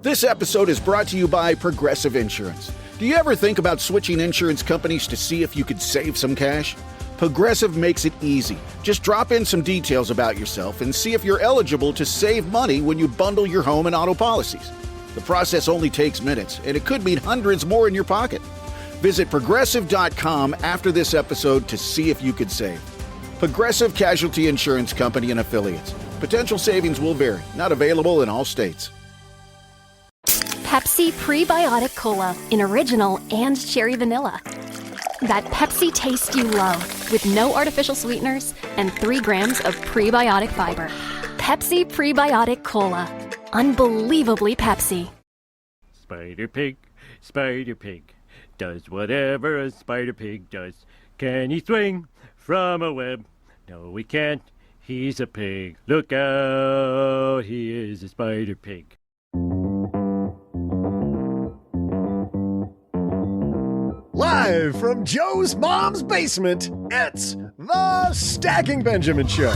This episode is brought to you by Progressive Insurance. Do you ever think about switching insurance companies to see if you could save some cash? Progressive makes it easy. Just drop in some details about yourself and see if you're eligible to save money when you bundle your home and auto policies. The process only takes minutes, and it could mean hundreds more in your pocket. Visit Progressive.com after this episode to see if you could save. Progressive Casualty Insurance Company and Affiliates. Potential savings will vary. Not available in all states. Pepsi Prebiotic Cola in original and cherry vanilla. That Pepsi taste you love with no artificial sweeteners and 3 grams of prebiotic fiber. Pepsi Prebiotic Cola. Unbelievably Pepsi. Spider Pig, does whatever a Spider Pig does. Can he swing from a web? No, he can't. He's a pig. Look out, he is a Spider Pig. Live from Joe's mom's basement, it's the Stacking Benjamin Show.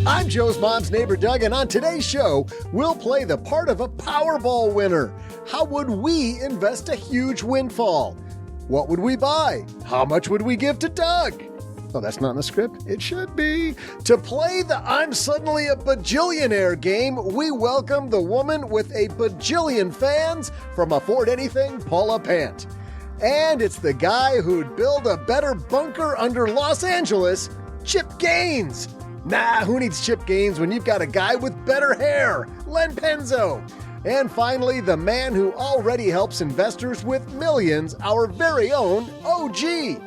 I'm Joe's mom's neighbor, Doug, and on today's show, we'll play the part of a Powerball winner. How would we invest a huge windfall? What would we buy? How much would we give to Doug? Oh, that's not in the script? It should be. To play the I'm Suddenly a Bajillionaire game, we welcome the woman with a bajillion fans from Afford Anything, Paula Pant. And it's the guy who'd build a better bunker under Los Angeles, Chip Gaines. Nah, who needs Chip Gaines when you've got a guy with better hair, Len Penzo? And finally, the man who already helps investors with millions, our very own OG.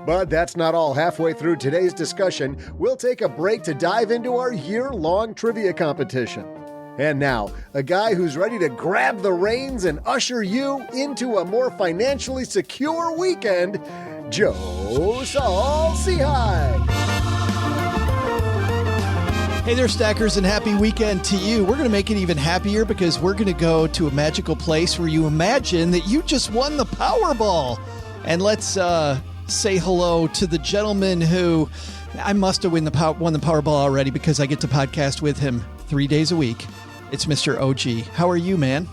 But that's not all. Halfway through today's discussion, we'll take a break to dive into our year-long trivia competition. And now, a guy who's ready to grab the reins and usher you into a more financially secure weekend, Joe Saul-Sehy. Hey there, Stackers, and happy weekend to you. We're going to make it even happier because we're going to go to a magical place where you imagine that you just won the Powerball. And let's say hello to the gentleman who I must have won the Powerball already because I get to podcast with him 3 days a week. It's Mr. OG. How are you, man?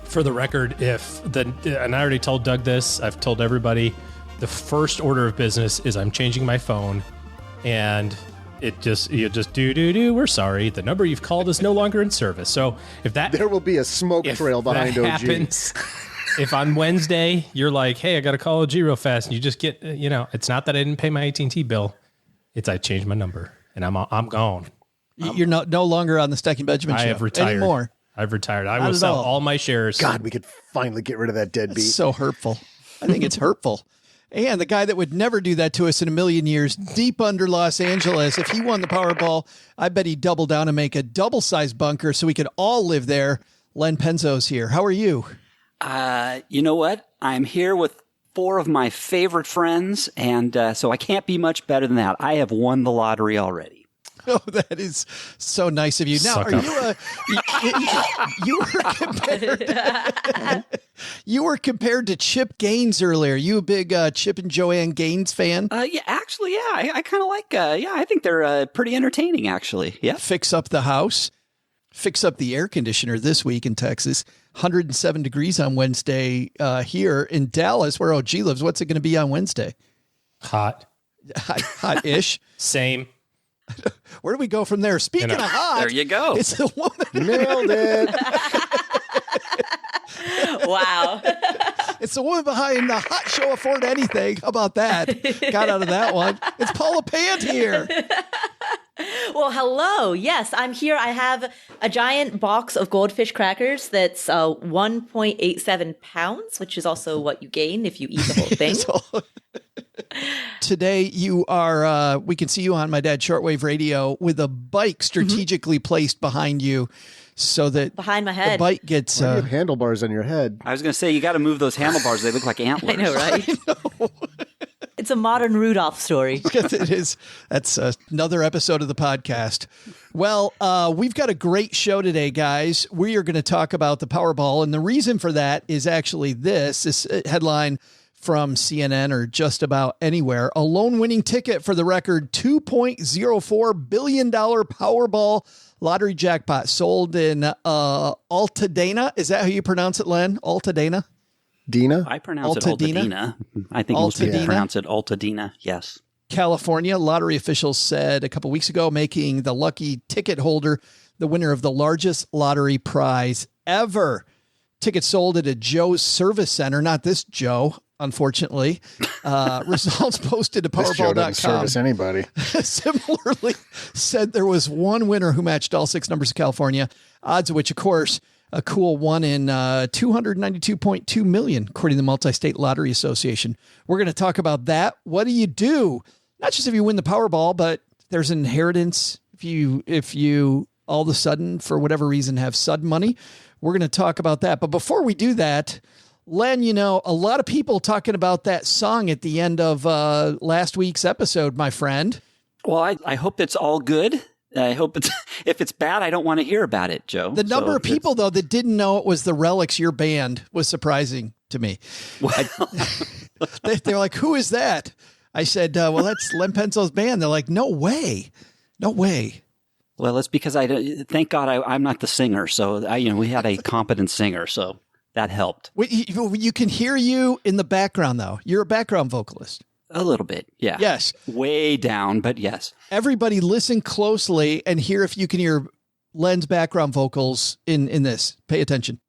For the record, and I already told Doug this, I've told everybody, the first order of business is I'm changing my phone, and you just do. We're sorry. The number you've called is no longer in service. So there will be a smoke trail behind OG. Happens, if on Wednesday you're like, hey, I got to call OG real fast, and you just get, it's not that I didn't pay my AT&T bill. It's I changed my number, and I'm gone. You're no longer on the Stacking Benjamin show. I have retired. Anymore. I've retired. I will sell all my shares. God, we could finally get rid of that deadbeat. It's so hurtful. I think it's hurtful. And the guy that would never do that to us in a million years, deep under Los Angeles, if he won the Powerball, I bet he'd double down and make a double-sized bunker so we could all live there. Len Penzo's here. How are you? You know what? I'm here with 4 of my favorite friends, and so I can't be much better than that. I have won the lottery already. Oh, that is so nice of you. Now, you were compared to Chip Gaines earlier. You a big Chip and Joanne Gaines fan? Yeah, actually, yeah. I kind of like, I think they're pretty entertaining, actually. Yeah. Fix up the house, fix up the air conditioner this week in Texas. 107 degrees on Wednesday here in Dallas, where OG lives. What's it going to be on Wednesday? Hot-ish. Same. Where do we go from there? Speaking of hot, there you go. It's the woman. Nailed it. Wow. It's the woman behind the hot show Afford Anything. How about that? Got out of that one. It's Paula Pant here. Well, hello. Yes, I'm here. I have a giant box of goldfish crackers that's 1.87 pounds, which is also what you gain if you eat the whole thing. Today, you are, we can see you on My Dad Shortwave Radio with a bike strategically placed behind you so that behind my head, the bike gets... you have handlebars on your head. I was going to say, you got to move those handlebars. They look like antlers. I know, right? I know. It's a modern Rudolph story. It is. That's another episode of the podcast. Well, we've got a great show today, guys. We are going to talk about the Powerball, and the reason for that is actually this headline from CNN or just about anywhere. A lone winning ticket for the record $2.04 billion Powerball lottery jackpot sold in Altadena. Is that how you pronounce it, Len? Altadena? Dina? I pronounce it Altadena. I think most people pronounce it Altadena. Yes. California. Lottery officials said a couple weeks ago, making the lucky ticket holder the winner of the largest lottery prize ever. Tickets sold at a Joe's Service Center. Not this Joe, unfortunately. Results posted to This Joe doesn't Powerball.com. service anybody. Similarly said there was one winner who matched all 6 numbers of California, odds of which, of course, a cool 1 in 292.2 million, according to the Multi-State Lottery Association. We're going to talk about that. What do you do? Not just if you win the Powerball, but there's an inheritance. If you all of a sudden, for whatever reason, have sudden money, we're going to talk about that. But before we do that, Len, a lot of people talking about that song at the end of last week's episode, my friend. Well, I hope it's all good. I hope if it's bad, I don't want to hear about it, Joe. The number of people, though, that didn't know it was the Relics, your band, was surprising to me. Well, They're like, who is that? I said, well, that's Len Penzo's band. They're like, no way. No way. Well, it's because thank God I'm not the singer. So we had a competent singer, so that helped. You can hear you in the background, though. You're a background vocalist. A little bit, yeah. Yes. Way down, but yes. Everybody listen closely and hear if you can hear Len's background vocals in this. Pay attention.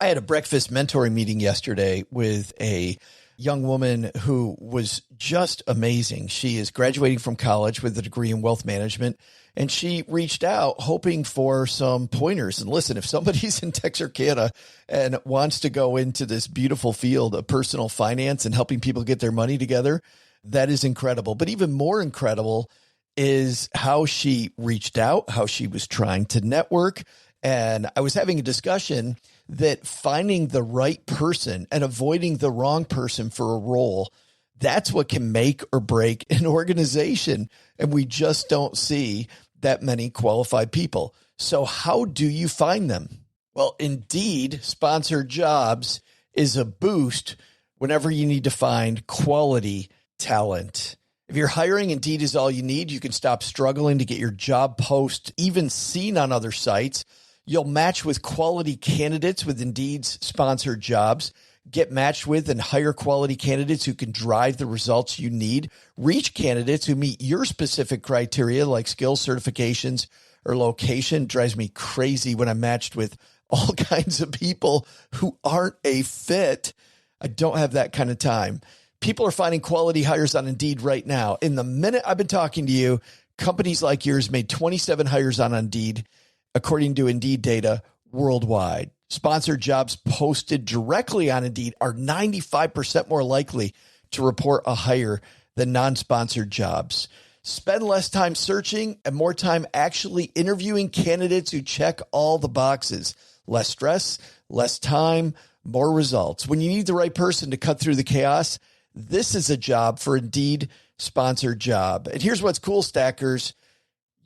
I had a breakfast mentoring meeting yesterday with a young woman who was just amazing. She is graduating from college with a degree in wealth management, and she reached out hoping for some pointers. And listen, if somebody's in Texarkana and wants to go into this beautiful field of personal finance and helping people get their money together, that is incredible. But even more incredible is how she reached out, how she was trying to network. And I was having a discussion that finding the right person and avoiding the wrong person for a role, that's what can make or break an organization. And we just don't see that many qualified people. So how do you find them? Well, Indeed sponsored jobs is a boost whenever you need to find quality talent. If you're hiring, Indeed is all you need. You can stop struggling to get your job post even seen on other sites. You'll match with quality candidates with Indeed's sponsored jobs. Get matched with and hire quality candidates who can drive the results you need. Reach candidates who meet your specific criteria like skills, certifications, or location. It drives me crazy when I'm matched with all kinds of people who aren't a fit. I don't have that kind of time. People are finding quality hires on Indeed right now. In the minute I've been talking to you, companies like yours made 27 hires on Indeed, according to Indeed data worldwide. Sponsored jobs posted directly on Indeed are 95% more likely to report a hire than non-sponsored jobs. Spend less time searching and more time actually interviewing candidates who check all the boxes. Less stress, less time, more results. When you need the right person to cut through the chaos, this is a job for Indeed sponsored job. And here's what's cool, Stackers.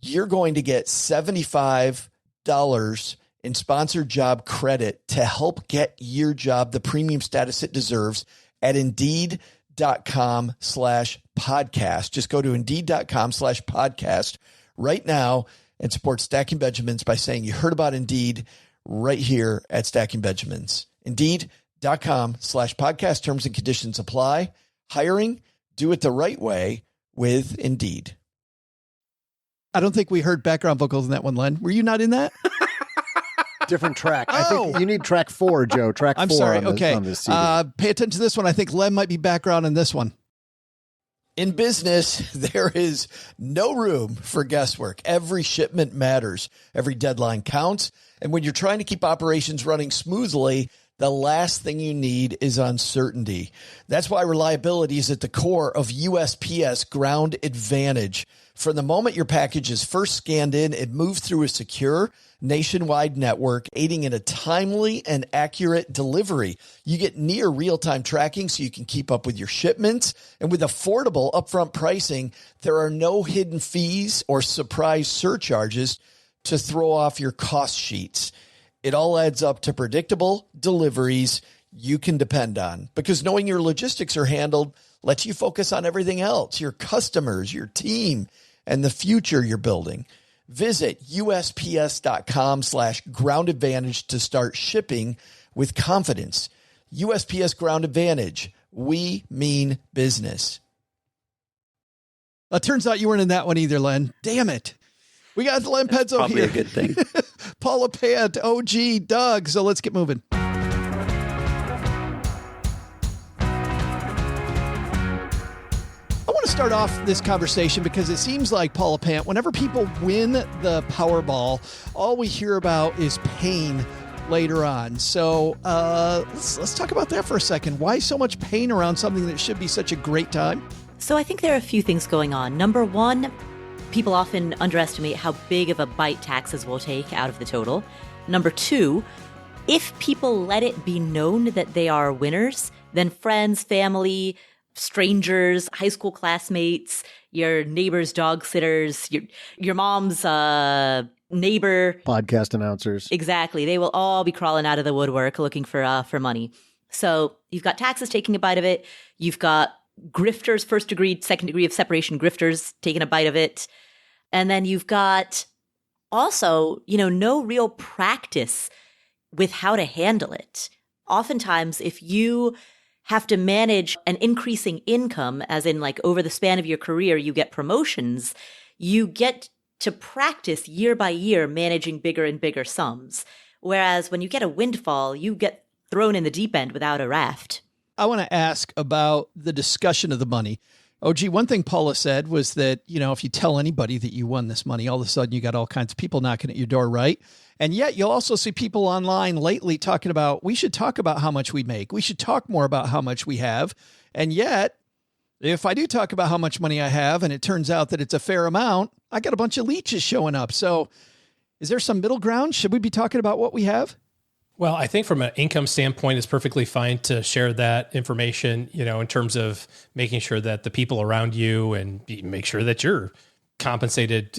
You're going to get $75 in sponsored job credit to help get your job the premium status it deserves at Indeed.com/podcast. Just go to Indeed.com/podcast right now and support Stacking Benjamins by saying you heard about Indeed right here at Stacking Benjamins. Indeed.com/podcast. Terms and conditions apply. Hiring, do it the right way with Indeed. I don't think we heard background vocals in that one, Len. Were you not in that? Different track. I think you need track 4, Joe. Track 4. I'm sorry. On Okay. this CD. Pay attention to this one. I think Len might be background in this one. In business, there is no room for guesswork. Every shipment matters. Every deadline counts. And when you're trying to keep operations running smoothly, the last thing you need is uncertainty. That's why reliability is at the core of USPS Ground Advantage. From the moment your package is first scanned in, it moves through a secure nationwide network, aiding in a timely and accurate delivery. You get near real-time tracking so you can keep up with your shipments. And with affordable upfront pricing, there are no hidden fees or surprise surcharges to throw off your cost sheets. It all adds up to predictable deliveries you can depend on, because knowing your logistics are handled lets you focus on everything else, your customers, your team, and the future you're building. Visit USPS.com/Ground Advantage to start shipping with confidence. USPS Ground Advantage. We mean business. Turns out you weren't in that one either, Len. Damn it. We got Len Pezzo Probably here. a good thing. Paula Pant, OG, Doug. So let's get moving. I want to start off this conversation because it seems like, Paula Pant, whenever people win the Powerball, all we hear about is pain later on. So let's talk about that for a second. Why so much pain around something that should be such a great time? So I think there are a few things going on. Number one, people often underestimate how big of a bite taxes will take out of the total. Number two, if people let it be known that they are winners, then friends, family, strangers, high school classmates, your neighbor's dog sitters, your mom's neighbor, Podcast announcers. exactly, they will all be crawling out of the woodwork looking for money. So you've got taxes taking a bite of it. You've got grifters, first degree, second degree of separation grifters taking a bite of it. And then you've got also, no real practice with how to handle it. Oftentimes, if you have to manage an increasing income, as in like over the span of your career, you get promotions, you get to practice year by year managing bigger and bigger sums. Whereas when you get a windfall, you get thrown in the deep end without a raft. I want to ask about the discussion of the money. OG, one thing Paula said was that, if you tell anybody that you won this money, all of a sudden you got all kinds of people knocking at your door, right? And yet you'll also see people online lately talking about, we should talk about how much we make. We should talk more about how much we have. And yet, if I do talk about how much money I have and it turns out that it's a fair amount, I got a bunch of leeches showing up. So is there some middle ground? Should we be talking about what we have? Well, I think from an income standpoint, it's perfectly fine to share that information, in terms of making sure that the people around you and make sure that you're compensated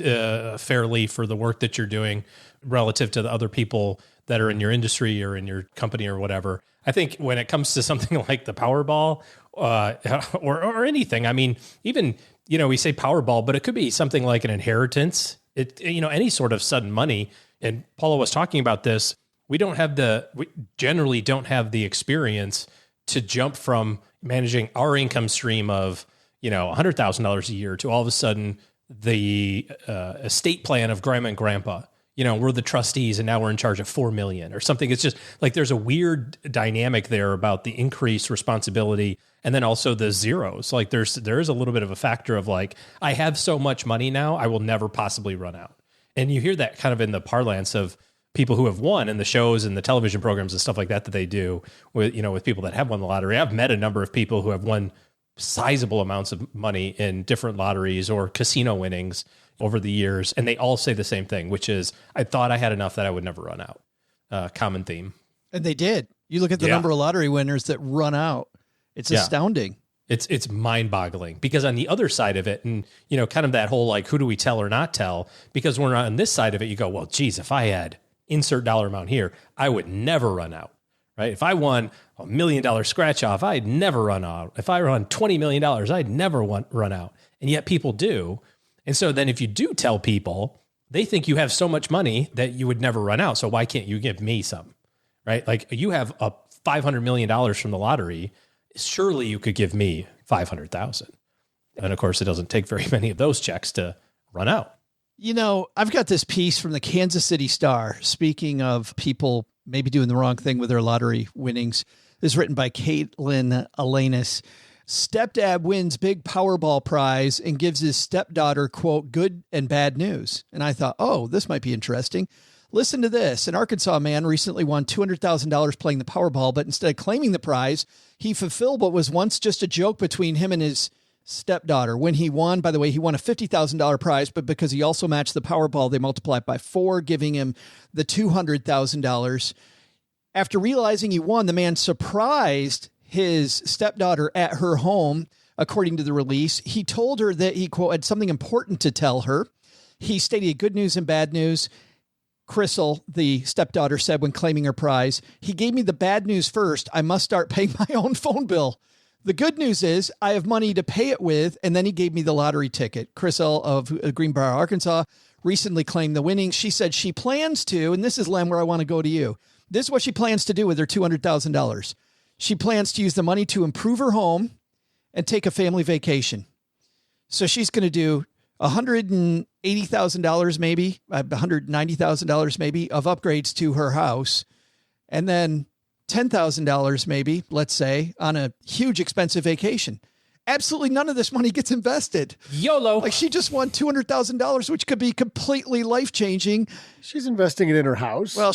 fairly for the work that you're doing relative to the other people that are in your industry or in your company or whatever. I think when it comes to something like the Powerball or anything, I mean, even, we say Powerball, but it could be something like an inheritance, any sort of sudden money. And Paula was talking about this. We generally don't have the experience to jump from managing our income stream of, $100,000 a year to all of a sudden the estate plan of grandma and grandpa. We're the trustees and now we're in charge of $4 million or something. It's just like there's a weird dynamic there about the increased responsibility and then also the zeros. Like there is a little bit of a factor of like, I have so much money now, I will never possibly run out. And you hear that kind of in the parlance of people who have won in the shows and the television programs and stuff like that they do with, with people that have won the lottery. I've met a number of people who have won sizable amounts of money in different lotteries or casino winnings over the years. And they all say the same thing, which is, I thought I had enough that I would never run out. Common theme. And they did. You look at the number of lottery winners that run out. It's astounding. It's mind-boggling because on the other side of it, and kind of that whole like, who do we tell or not tell? Because when we're on this side of it, you go, well, geez, if I had insert dollar amount here, I would never run out, right? If I won $1 million scratch off, I'd never run out. If I won $20 million, I'd never run out. And yet people do. And so then if you do tell people, they think you have so much money that you would never run out. So why can't you give me some, right? Like you have a $500 million from the lottery. Surely you could give me 500,000. And of course it doesn't take very many of those checks to run out. I've got this piece from the Kansas City Star. Speaking of people maybe doing the wrong thing with their lottery winnings, this is written by Caitlin Alanis. Stepdad wins big Powerball prize and gives his stepdaughter, quote, good and bad news. And I thought, oh, this might be interesting. Listen to this. An Arkansas man recently won $200,000 playing the Powerball, but instead of claiming the prize, he fulfilled what was once just a joke between him and his stepdaughter. When he won, by the way, he won a $50,000 prize, but because he also matched the Powerball, they multiplied by 4, giving him the $200,000. After realizing he won, the man surprised his stepdaughter at her home. According to the release, he told her that he, quote, had something important to tell her. He stated good news and bad news. Crystal, the stepdaughter, said when claiming her prize, he gave me the bad news first. I must start paying my own phone bill. The good news is I have money to pay it with, and then he gave me the lottery ticket. Crystal of Greenbrier, Arkansas, recently claimed the winnings. She said she plans to, and this is, Len, where I want to go to you. This is what she plans to do with her $200,000. She plans to use the money to improve her home and take a family vacation. So she's going to do $180,000 maybe, $190,000 maybe of upgrades to her house. And then $10,000 maybe, let's say, on a huge expensive vacation. Absolutely none of this money gets invested. YOLO. Like, she just won $200,000, which could be completely life-changing. She's investing it in her house. Well,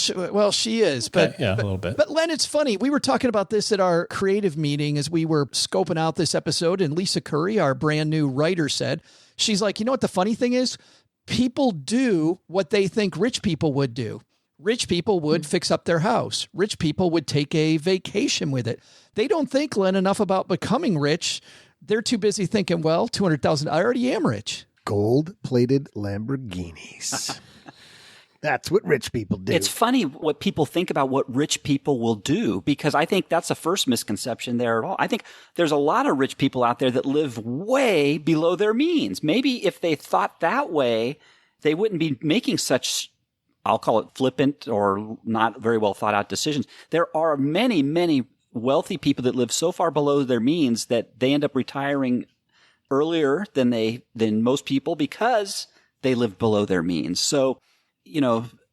she is. But, yeah, a little bit. But Len, it's funny. We were talking about this at our creative meeting as we were scoping out this episode, and Lisa Curry, our brand new writer, said, she's like, you know what the funny thing is? People do what they think rich people would do. Rich people would fix up their house. Rich people would take a vacation with it. They don't think, Len, enough about becoming rich. They're too busy thinking, well, $200,000, I already am rich. Gold-plated Lamborghinis. That's what rich people do. It's funny what people think about what rich people will do, because I think that's the first misconception there at all. I think there's a lot of rich people out there that live way below their means. Maybe if they thought that way, they wouldn't be making such, I'll call it flippant or not very well thought out decisions. There are many, many wealthy people that live so far below their means that they end up retiring earlier than most people because they live below their means. So,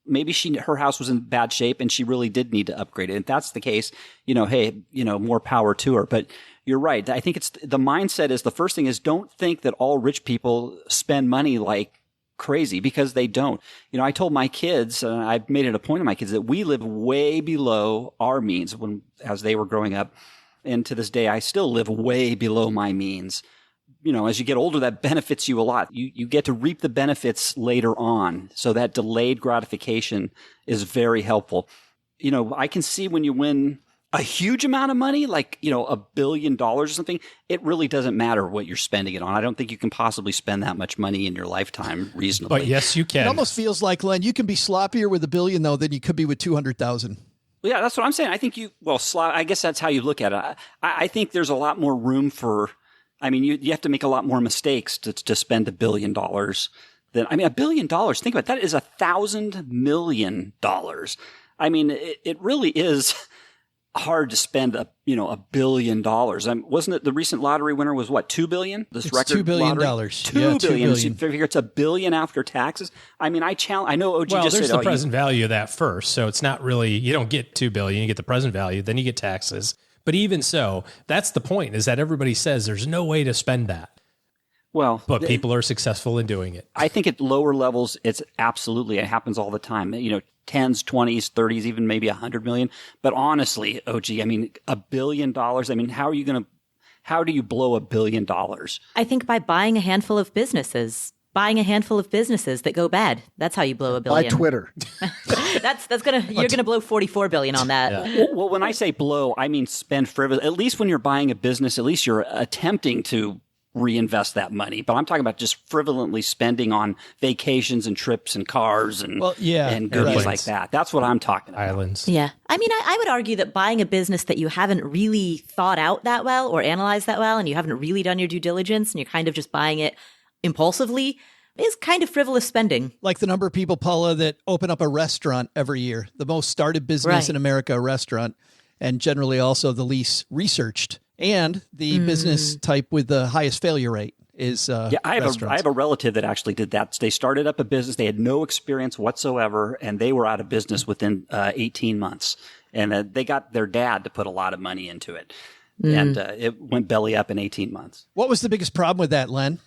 maybe her house was in bad shape and she really did need to upgrade it. If that's the case, hey, more power to her. But you're right. I think the mindset is, the first thing is, don't think that all rich people spend money like crazy, because they don't. I told my kids, I made it a point of my kids, that we live way below our means as they were growing up. And to this day, I still live way below my means. As you get older, that benefits you a lot. You get to reap the benefits later on. So that delayed gratification is very helpful. I can see when you win a huge amount of money, like, $1 billion or something, it really doesn't matter what you're spending it on. I don't think you can possibly spend that much money in your lifetime reasonably. But yes, you can. It almost feels like, Len, you can be sloppier with $1 billion, though, than you could be with 200,000. Well, yeah, that's what I'm saying. I think I guess that's how you look at it. I think there's a lot more room for, you have to make a lot more mistakes to spend $1 billion than, $1 billion. Think about it. That is $1,000 million. It really is hard to spend $1 billion. Wasn't it the recent lottery winner was what, $2 billion? It's $2 billion. $2 billion. So you figure it's $1 billion after taxes. I know OG just said, there's the present value of that first. So it's not really, you don't get $2 billion, you get the present value, then you get taxes. But even so, that's the point, is that everybody says there's no way to spend that. Well, but people are successful in doing it. I think at lower levels, it happens all the time. 10s, 20s, 30s, even maybe 100 million. But honestly, OG, $1 billion. How do you blow $1 billion? I think by buying a handful of businesses that go bad. That's how you blow $1 billion. Buy Twitter. You're gonna blow $44 billion on that. Yeah. Well, when I say blow, I mean spend frivolous. At least when you're buying a business, at least you're attempting to reinvest that money. But I'm talking about just frivolently spending on vacations and trips and cars and goodies like that. That's what I'm talking about. Islands. Yeah. I would argue that buying a business that you haven't really thought out that well or analyzed that well, and you haven't really done your due diligence, and you're kind of just buying it impulsively, is kind of frivolous spending. Like the number of people, Paula, that open up a restaurant every year. The most started business in America, a restaurant, and generally also the least researched. And the business type with the highest failure rate is I have a relative that actually did that. They started up a business. They had no experience whatsoever, and they were out of business within 18 months. And they got their dad to put a lot of money into it. And it went belly up in 18 months. What was the biggest problem with that, Len?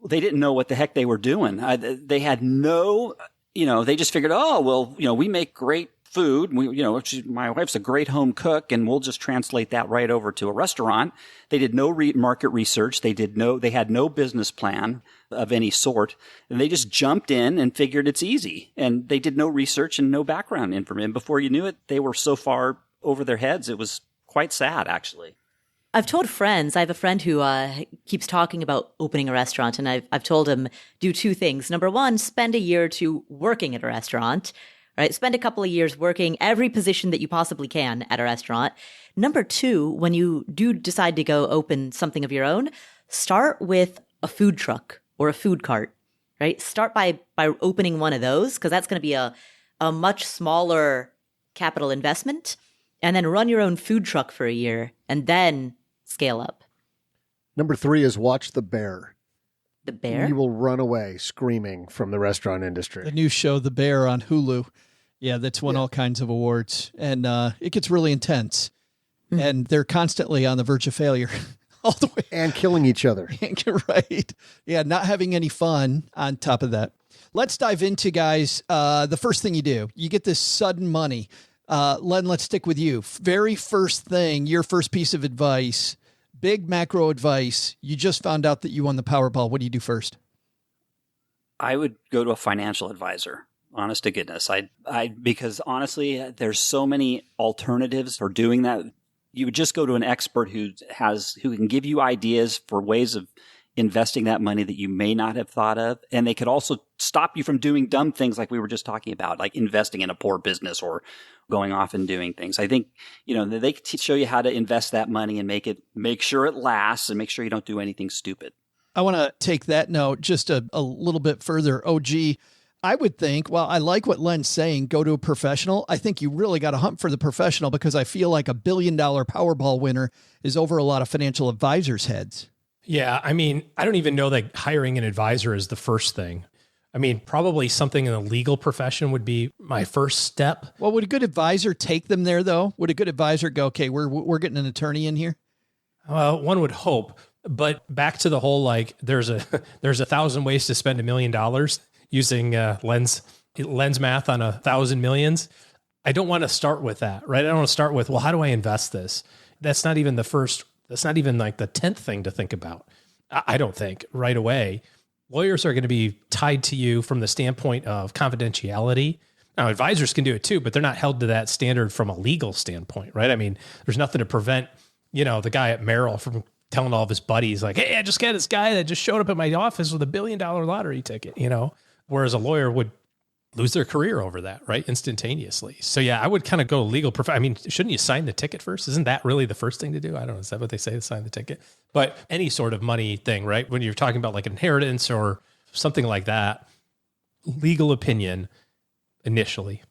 They didn't know what the heck they were doing. They had no, they just figured, we make great food. My wife's a great home cook, and we'll just translate that right over to a restaurant. They did no market research. They had no business plan of any sort, and they just jumped in and figured it's easy. And they did no research and no background information. Before you knew it, they were so far over their heads, it was quite sad, actually. I've told friends, I have a friend who keeps talking about opening a restaurant, and I've told him do two things. Number one, spend a year or two working at a restaurant, right? Spend a couple of years working every position that you possibly can at a restaurant. Number two, when you do decide to go open something of your own, start with a food truck or a food cart, right? Start by opening one of those, because that's going to be a much smaller capital investment, and then run your own food truck for a year and then scale up. Number 3 is watch The Bear. The Bear? You will run away screaming from the restaurant industry. The new show, The Bear, on Hulu. Yeah, that's won all kinds of awards. And it gets really intense. And they're constantly on the verge of failure all the way. And killing each other. Right. Yeah, not having any fun on top of that. Let's dive into, guys, the first thing you do. You get this sudden money. Len, let's stick with you. Very first thing, your first piece of advice, big macro advice. You just found out that you won the Powerball. What do you do first? I would go to a financial advisor. Honest to goodness. Because honestly, there's so many alternatives for doing that. You would just go to an expert who can give you ideas for ways of investing that money that you may not have thought of. And they could also stop you from doing dumb things like we were just talking about, like investing in a poor business or going off and doing things. I think, they could show you how to invest that money and make sure it lasts and make sure you don't do anything stupid. I want to take that note just a little bit further. OG, I would think, well, I like what Len's saying, go to a professional. I think you really got to hunt for the professional, because I feel like $1 billion Powerball winner is over a lot of financial advisors' heads. Yeah, I mean, I don't even know that hiring an advisor is the first thing. I mean, probably something in the legal profession would be my first step. Well, would a good advisor take them there, though? Would a good advisor go, okay, we're getting an attorney in here? Well, one would hope. But back to the whole, like, there's 1,000 ways to spend $1 million using Len's math on 1,000 millions. I don't want to start with that, right? I don't want to start with, well, how do I invest this? That's not even that's not even like the 10th thing to think about. I don't think right away. Lawyers are going to be tied to you from the standpoint of confidentiality. Now, advisors can do it too, but they're not held to that standard from a legal standpoint, right? I mean, there's nothing to prevent, the guy at Merrill from telling all of his buddies, like, hey, I just got this guy that just showed up at my office with $1 billion lottery ticket, whereas a lawyer would lose their career over that, right? Instantaneously. So yeah, I would kind of go legal. I mean, shouldn't you sign the ticket first? Isn't that really the first thing to do? I don't know. Is that what they say? Sign the ticket. But any sort of money thing, right? When you're talking about like inheritance or something like that, legal opinion initially.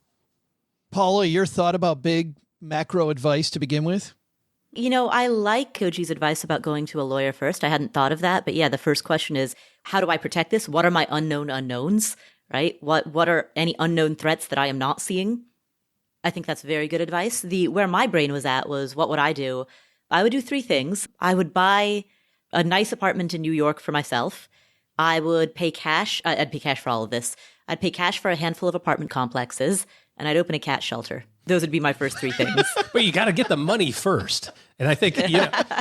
Paula, your thought about big macro advice to begin with? I like OG's advice about going to a lawyer first. I hadn't thought of that. But yeah, the first question is, how do I protect this? What are my unknown unknowns? Right? What are any unknown threats that I am not seeing? I think that's very good advice. Where my brain was at was, what would I do? I would do 3 things. I would buy a nice apartment in New York for myself. I would pay cash. I'd pay cash for all of this. I'd pay cash for a handful of apartment complexes, and I'd open a cat shelter. Those would be my first 3 things. But you got to get the money first. And I think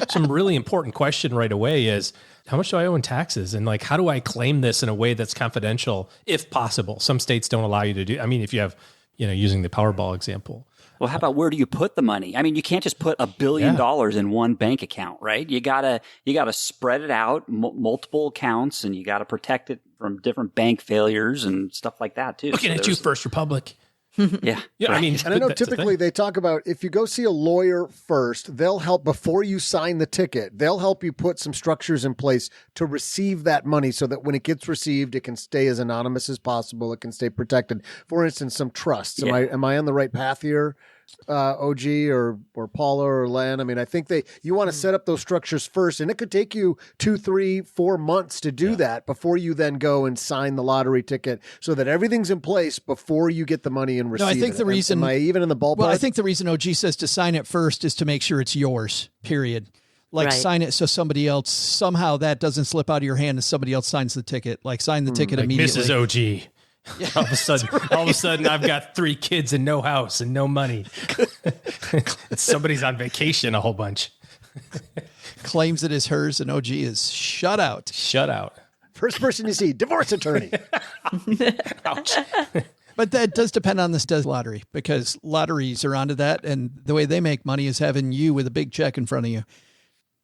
some really important question right away is, how much do I owe in taxes? And like, how do I claim this in a way that's confidential, if possible? Some states don't allow you to do. I mean, if you have, using the Powerball example. Well, how about where do you put the money? I mean, you can't just put $1 billion in one bank account, right? You gotta spread it out, multiple accounts, and you gotta protect it from different bank failures and stuff like that too. Looking at you, First Republic. Yeah. Right. I mean, and I know typically they talk about, if you go see a lawyer first, they'll help before you sign the ticket. They'll help you put some structures in place to receive that money so that when it gets received, it can stay as anonymous as possible. It can stay protected. For instance, some trusts. Yeah. Am I on the right path here? OG or Paula or Len? I mean, I think you want to set up those structures first, and it could take you 2, 3, 4 months to do that before you then go and sign the lottery ticket, so that everything's in place before you get the money and receive it. No, I think the reason, am I even in the ballpark? Well, I think the reason OG says to sign it first is to make sure it's yours, period. Like sign it so somebody else, somehow that doesn't slip out of your hand and somebody else signs the ticket. Like sign the ticket like immediately. Mrs. OG. Yeah, all of a sudden, I've got 3 kids and no house and no money. Somebody's on vacation a whole bunch. Claims it is hers, and OG is shut out. Shut out. First person you see, divorce attorney. Ouch. But that does depend on the lottery, because lotteries are onto that, and the way they make money is having you with a big check in front of you.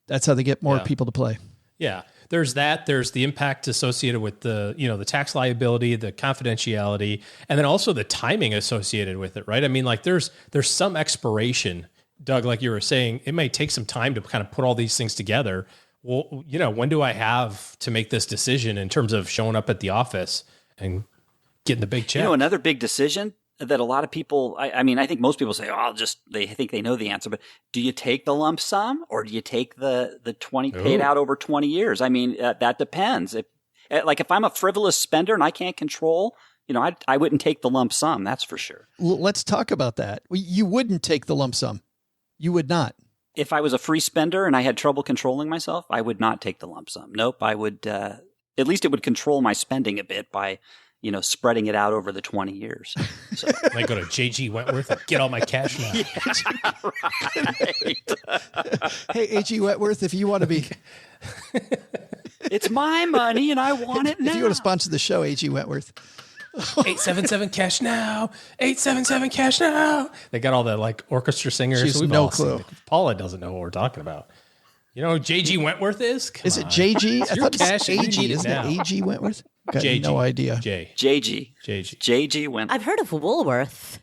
That's how they get more people to play. Yeah. There's that. There's the impact associated with the, the tax liability, the confidentiality, and then also the timing associated with it, right? I mean, like there's some expiration, Doug, like you were saying, it may take some time to kind of put all these things together. Well, when do I have to make this decision in terms of showing up at the office and getting the big check? Another big decision that a lot of people, I think most people say, they think they know the answer, but do you take the lump sum or do you take the 20 paid out over 20 years? I mean, that depends. If I'm a frivolous spender and I can't control, I wouldn't take the lump sum. That's for sure. Let's talk about that. You wouldn't take the lump sum. You would not. If I was a free spender and I had trouble controlling myself, I would not take the lump sum. Nope. I would, at least it would control my spending a bit by, spreading it out over the 20 years. So. I go to J.G. Wentworth and get all my cash now. Yeah, right. Hey, A.G. Wentworth, if you want to be... It's my money and I want it now. If you want to sponsor the show, A.G. Wentworth. 877 cash now. 877 cash now. They got all the orchestra singers. She's no clue. Paula doesn't know what we're talking about. You know who J.G. Wentworth is? Is it J.G.? I thought cash it's A.G. Isn't it A.G. Wentworth? Got J.G. no idea. J.G. Wentworth. I've heard of Woolworth.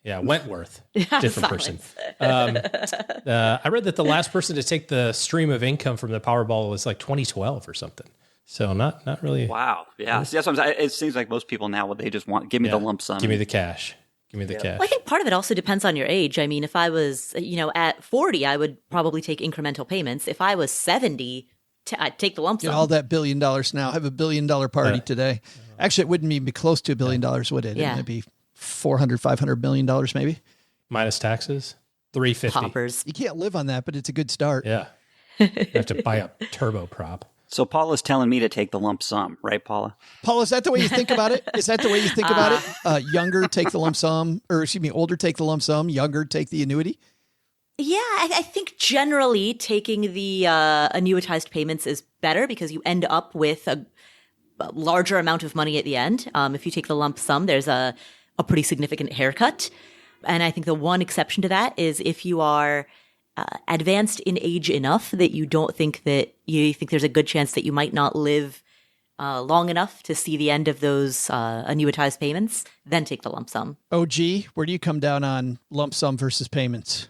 Yeah, Wentworth. Different person. I read that the last person to take the stream of income from the Powerball was 2012 or something. So not really. Wow. Yeah. See, that's what I'm saying. It seems like most people now, they just want, give me the lump sum. Give me the cash. Give me the cash. Well, I think part of it also depends on your age. I mean, if I was, at 40, I would probably take incremental payments. If I was 70, I'd take the lump sum. All that $1 billion now. Have a $1 billion party today. Actually, it wouldn't even be close to $1 billion, would it? Yeah. It'd be $400-500 million maybe. Minus taxes, $350. Poppers. You can't live on that, but it's a good start. Yeah. You have to buy a turboprop. So Paula's telling me to take the lump sum, right, Paula? Paula, is that the way you think about it? Is that the way you think about it? Younger take the lump sum, or older take the lump sum, younger take the annuity? Yeah, I think generally taking the annuitized payments is better because you end up with a larger amount of money at the end. If you take the lump sum, there's a pretty significant haircut. And I think the one exception to that is if you are advanced in age enough that you don't think that you think there's a good chance that you might not live long enough to see the end of those annuitized payments, then take the lump sum. OG, where do you come down on lump sum versus payments?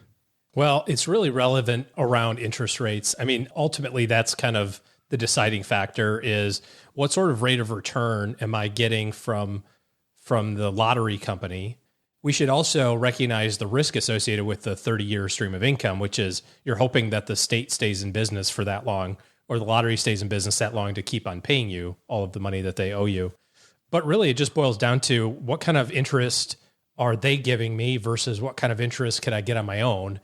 Well, it's really relevant around interest rates. I mean, ultimately, that's kind of the deciding factor is what sort of rate of return am I getting from the lottery company? We should also recognize the risk associated with the 30-year stream of income, which is you're hoping that the state stays in business for that long or the lottery stays in business that long to keep on paying you all of the money that they owe you. But really, it just boils down to what kind of interest are they giving me versus what kind of interest could I get on my own?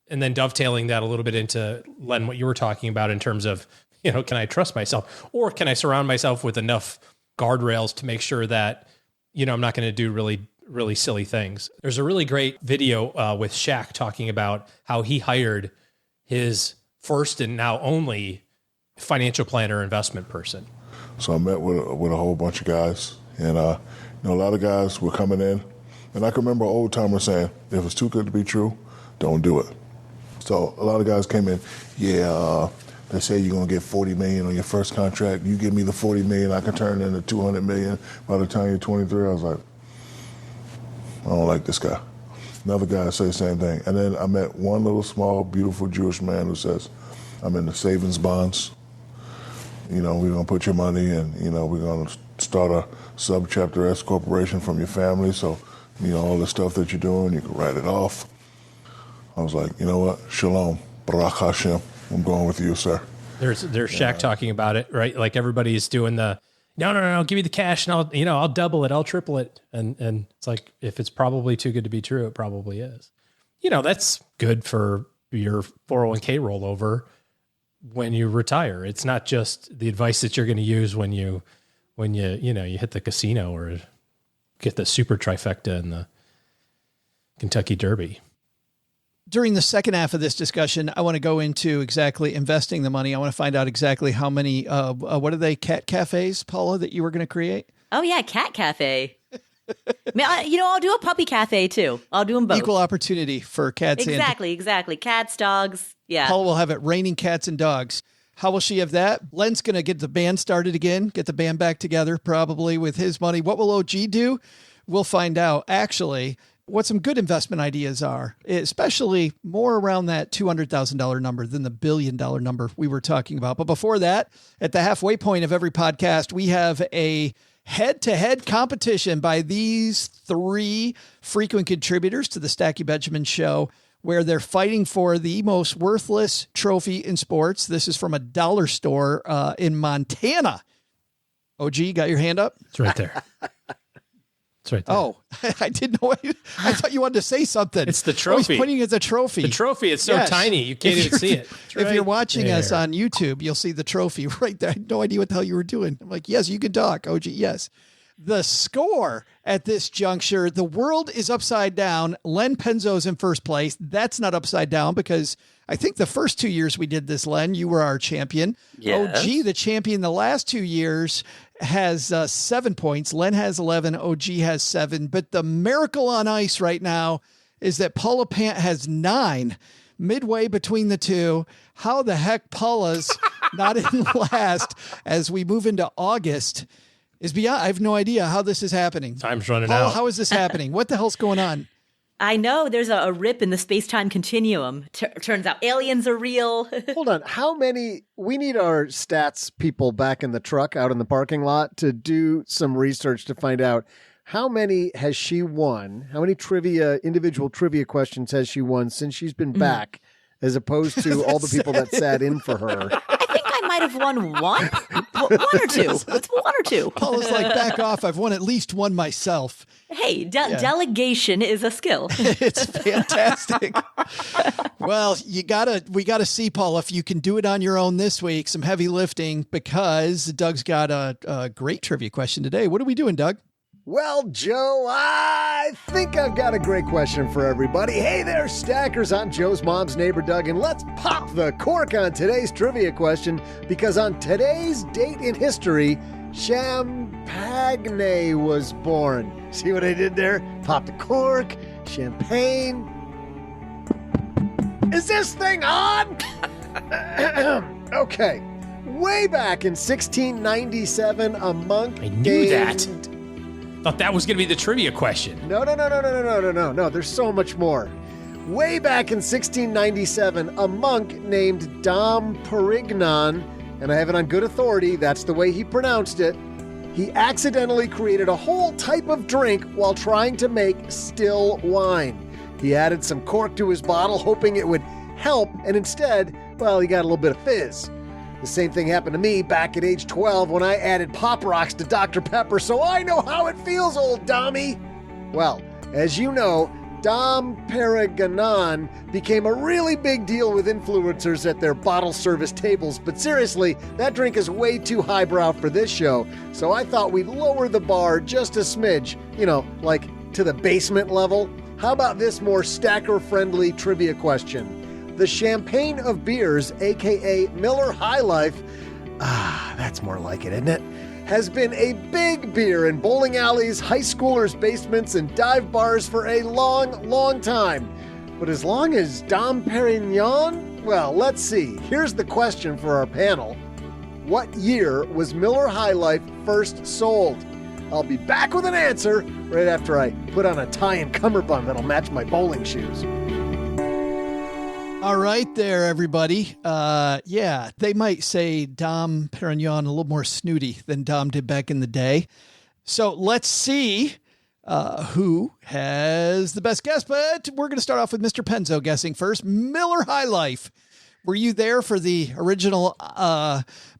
And then dovetailing that a little bit into, Len, what you were talking about in terms of, can I trust myself or can I surround myself with enough guardrails to make sure that, I'm not going to do really silly things. There's a really great video with Shaq talking about how he hired his first and now only financial planner investment person. So I met with a whole bunch of guys, and a lot of guys were coming in, and I can remember an old timer saying, "If it's too good to be true, don't do it." So a lot of guys came in, they say you're gonna get $40 million on your first contract. You give me the $40 million, I can turn it into $200 million by the time you're 23. I was like, I don't like this guy. Another guy said the same thing. And then I met one little small, beautiful Jewish man who says, I'm in the savings bonds. We're going to put your money and, we're going to start a subchapter S corporation from your family. So, all the stuff that you're doing, you can write it off. I was like, you know what? Shalom. Baruch Hashem. I'm going with you, sir. There's Shaq talking about it, right? Like everybody's doing the, no, give me the cash and I'll double it, I'll triple it. And it's like, if it's probably too good to be true, it probably is. That's good for your 401k rollover when you retire. It's not just the advice that you're going to use when you hit the casino or get the super trifecta in the Kentucky Derby. During the second half of this discussion, I want to go into exactly investing the money. I want to find out exactly how many, what are they, cat cafes, Paula, that you were going to create? Oh, yeah, Cat Cafe. I'll do a puppy cafe too. I'll do them both. Equal opportunity for cats Exactly. Cats, dogs. Yeah. Paula will have it raining cats and dogs. How will she have that? Len's going to get the band started again, get the band back together, probably with his money. What will OG do? We'll find out. Actually, what some good investment ideas are, especially more around that $200,000 number than the $1 billion number we were talking about. But before that, at the halfway point of every podcast, we have a head-to-head competition by these three frequent contributors to the Stacky Benjamin Show, where they're fighting for the most worthless trophy in sports. This is from a dollar store in Montana. OG, got your hand up? It's right there. It's right there. Oh, I didn't know. I thought you wanted to say something. It's the trophy. He's pointing at the trophy. The trophy is so tiny, you can't even see it. If you're watching us on YouTube, you'll see the trophy right there. I had no idea what the hell you were doing. I'm like, yes, you can talk, OG, yes. The score at this juncture, the world is upside down. Len Penzo's in first place. That's not upside down because I think the first 2 years we did this, Len, you were our champion. Yes. OG, the champion the last 2 years, has 7 points. Len has 11. OG has 7. But the miracle on ice right now is that Paula Pant has 9. Midway between the two. How the heck Paula's not in last as we move into August is beyond. I have no idea how this is happening. Time's running Paula, out. how is this happening? What the hell's going on? I know there's a rip in the space-time continuum. Turns out aliens are real. Hold on. How many? We need our stats people back in the truck out in the parking lot to do some research to find out how many has she won? How many individual trivia questions has she won since she's been back, as opposed to all the people that sat in for her? I think I might have won one or two. It's one or two. Paula's like, back off. I've won at least one myself. Hey, delegation is a skill. It's fantastic. Well, we gotta see, Paula, if you can do it on your own this week, some heavy lifting, because Doug's got a great trivia question today. What are we doing, Doug? Well, Joe, I think I've got a great question for everybody. Hey there, Stackers. I'm Joe's mom's neighbor, Doug, and let's pop the cork on today's trivia question, because on today's date in history, Champagne was born. See what I did there? Pop the cork, champagne. Is this thing on? Okay. Way back in 1697, a monk I knew that. Thought that was going to be the trivia question. No. There's so much more. Way back in 1697, a monk named Dom Perignon, and I have it on good authority, that's the way he pronounced it, he accidentally created a whole type of drink while trying to make still wine. He added some cork to his bottle, hoping it would help, and instead, well, he got a little bit of fizz. The same thing happened to me back at age 12 when I added Pop Rocks to Dr. Pepper, so I know how it feels, old Dommy. Well, as you know, Dom Perignon became a really big deal with influencers at their bottle service tables, but seriously, that drink is way too highbrow for this show, so I thought we'd lower the bar just a smidge, like to the basement level. How about this more stacker-friendly trivia question? The champagne of beers, a.k.a. Miller High Life, that's more like it, isn't it? Has been a big beer in bowling alleys, high schoolers' basements, and dive bars for a long, long time. But as long as Dom Perignon? Well, let's see. Here's the question for our panel. What year was Miller High Life first sold? I'll be back with an answer right after I put on a tie and cummerbund that'll match my bowling shoes. All right there, everybody. Yeah, they might say Dom Perignon a little more snooty than Dom did back in the day. So let's see who has the best guess. But we're going to start off with Mr. Penzo guessing first. Miller High Life. Were you there for the original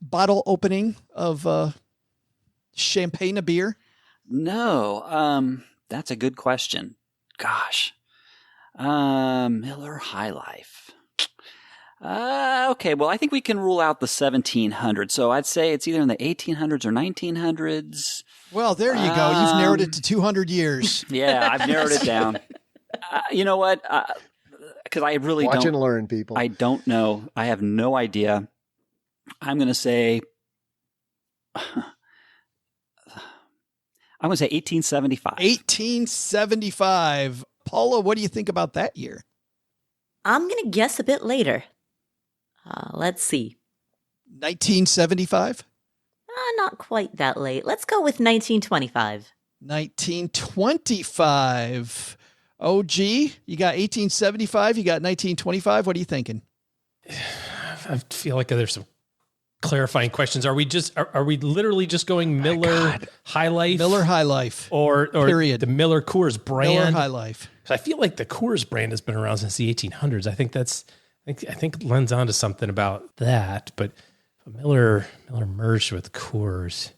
bottle opening of champagne, a beer? No. That's a good question. Gosh. Miller High Life. Okay, well, I think we can rule out the 1700s. So I'd say it's either in the 1800s or 1900s. Well, there you go. You've narrowed it to 200 years. Yeah, I've narrowed it down. You know what? Because I really Watch don't. and learn, people. I don't know. I have no idea. I'm going to say. I would say 1875. 1875. Paula, what do you think about that year? I'm going to guess a bit later. Let's see. 1975? Not quite that late. Let's go with 1925. 1925. OG, you got 1875, you got 1925. What are you thinking? I feel like there's some clarifying questions. Are we literally just going Miller High Life? Miller High Life. Or period. The Miller Coors brand? Miller High Life. I feel like the Coors brand has been around since the 1800s. I think Len's onto something about that, but Miller merged with Coors.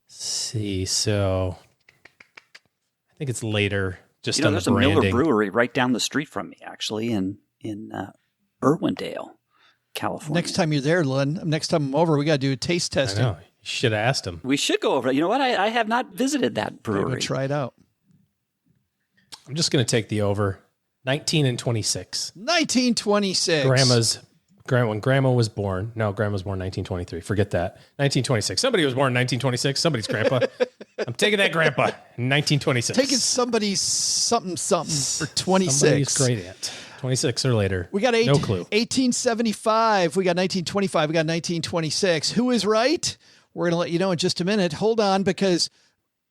Let's see, so I think it's later. Just on the branding. There's a Miller brewery right down the street from me, actually, in Irwindale, California. Next time you're there, Len, next time I'm over, we got to do a taste testing. I know. You should have asked him. We should go over. You know what? I have not visited that brewery. Go try it out. I'm just going to take the over. 19 and 26. 1926. When Grandma was born. No, Grandma was born 1923. Forget that. 1926. Somebody was born in 1926. Somebody's grandpa. I'm taking that grandpa. 1926. Taking somebody's something for 26. Somebody's great aunt. 26 or later. We got no clue. 1875. We got 1925. We got 1926. Who is right? We're going to let you know in just a minute. Hold on, because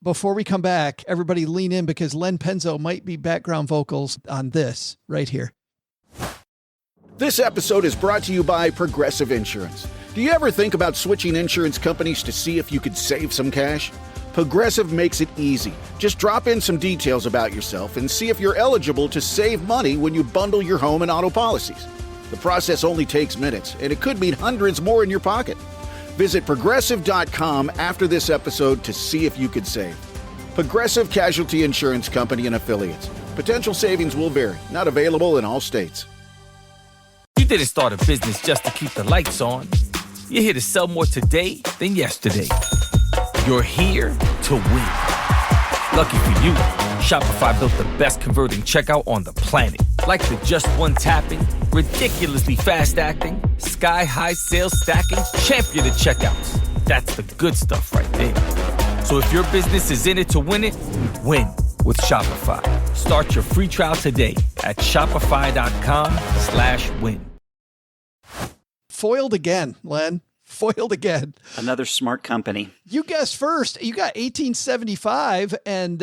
before we come back, everybody lean in, because Len Penzo might be background vocals on this right here. This episode is brought to you by Progressive Insurance. Do you ever think about switching insurance companies to see if you could save some cash? Progressive makes it easy. Just drop in some details about yourself and see if you're eligible to save money when you bundle your home and auto policies. The process only takes minutes, and it could mean hundreds more in your pocket. Visit Progressive.com after this episode to see if you could save. Progressive Casualty Insurance Company and Affiliates. Potential savings will vary. Not available in all states. You didn't start a business just to keep the lights on. You're here to sell more today than yesterday. You're here to win. Lucky for you, Shopify built the best converting checkout on the planet. Like the just one tapping, ridiculously fast acting, sky-high sales stacking, champion of checkouts. That's the good stuff right there. So if your business is in it to win it, win with Shopify. Start your free trial today at shopify.com/win. Foiled again, Len. Foiled again. Another smart company. You guessed first. You got 1875, and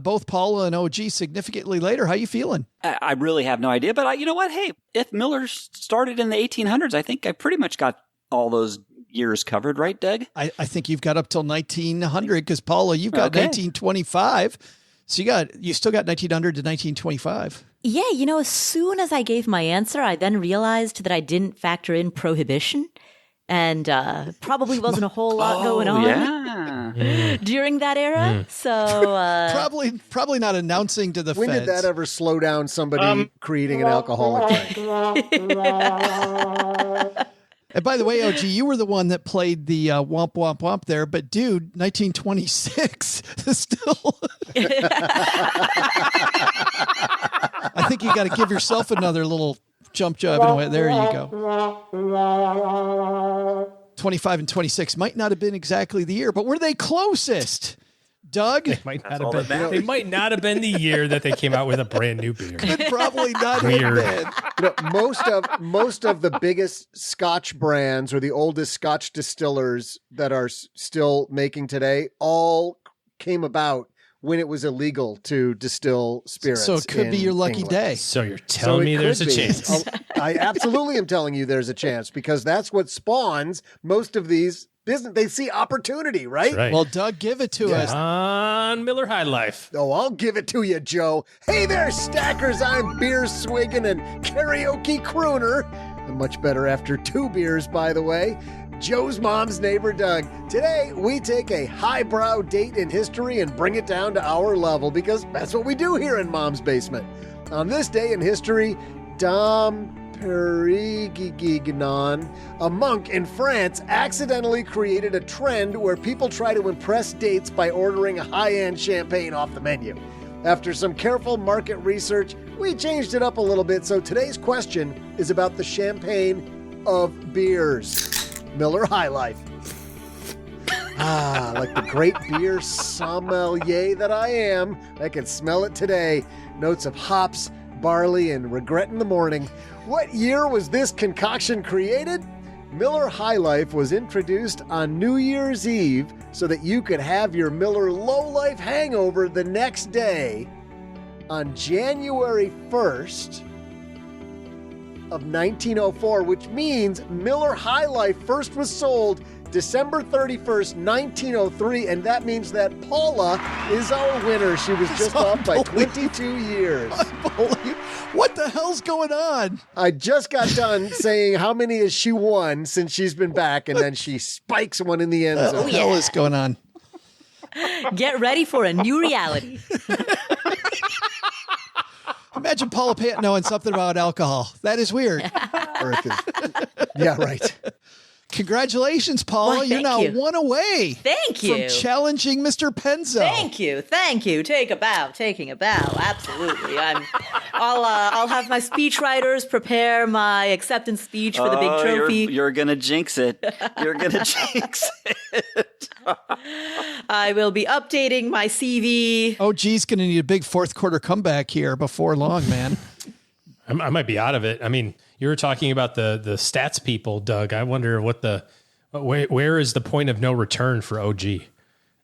both Paula and OG significantly later. How you feeling? I really have no idea, but you know what? Hey, if Miller started in the 1800s, I think I pretty much got all those years covered, right, Doug? I think you've got up till 1900, because Paula, you've got 1925. So you still got 1900 to 1925. Yeah, as soon as I gave my answer, I then realized that I didn't factor in prohibition, and probably wasn't a whole lot going on during that era. So probably not announcing to the when feds. Did that ever slow down somebody creating an alcoholic drink? And by the way, OG, you were the one that played the womp womp womp there, but dude, 1926 is still. I think you got to give yourself another little jump job in a way. There you go. 25 and 26 might not have been exactly the year, but were they closest? Doug? They might not have been the year that they came out with a brand new beer. Could probably not have been. Most of the biggest Scotch brands or the oldest Scotch distillers that are still making today all came about when it was illegal to distill spirits. So it could be your lucky day. So you're telling me there's a chance. I absolutely am telling you there's a chance, because that's what spawns most of these business. They see opportunity, right? Right. Well, Doug, give it to us. On Miller High Life. Oh, I'll give it to you, Joe. Hey there, stackers. I'm beer swigging and karaoke crooner. I'm much better after 2 beers, by the way. Joe's mom's neighbor, Doug. Today, we take a highbrow date in history and bring it down to our level, because that's what we do here in Mom's Basement. On this day in history, Dom Perignon, a monk in France, accidentally created a trend where people try to impress dates by ordering a high-end champagne off the menu. After some careful market research, we changed it up a little bit, so today's question is about the champagne of beers. Miller High Life. Like the great beer sommelier that I am, I can smell it today. Notes of hops, barley, and regret in the morning. What year was this concoction created? Miller High Life was introduced on New Year's Eve so that you could have your Miller Low Life hangover the next day. On January 1st of 1904, which means Miller High Life first was sold December 31st, 1903, and that means that Paula is our winner. She was just off by 22 years. What the hell's going on? I just got done saying how many has she won since she's been back, and then she spikes one in the end zone. What the hell is going on? Get ready for a new reality. Imagine Paula Pant knowing something about alcohol. That is weird. Yeah, right. Congratulations, Paula. Well, You're now you. one away. Thank you. From challenging Mr. Penzo. Thank you. Take a bow. Taking a bow. Absolutely. I'll have my speechwriters prepare my acceptance speech for the big trophy. You're gonna jinx it. You're gonna jinx it. I will be updating my CV. Oh, geez, going to need a big fourth quarter comeback here before long, man. I might be out of it. I mean, you were talking about the stats people, Doug. I wonder where is the point of no return for OG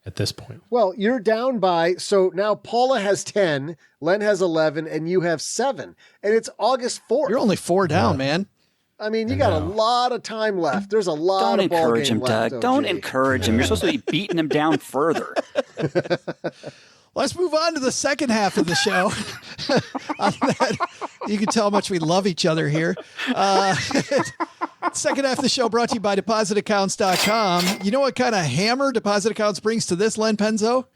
at this point? Well, you're down by, so now Paula has 10, Len has 11, and you have 7. And it's August 4th. You're only 4 down, man. I mean, you got a lot of time left. There's a lot of ball game left. Doug. Don't encourage him. You're supposed to be beating him down further. Let's move on to the second half of the show. You can tell how much we love each other here. Second half of the show brought to you by depositaccounts.com. You know what kind of hammer Deposit Accounts brings to this, Len Penzo?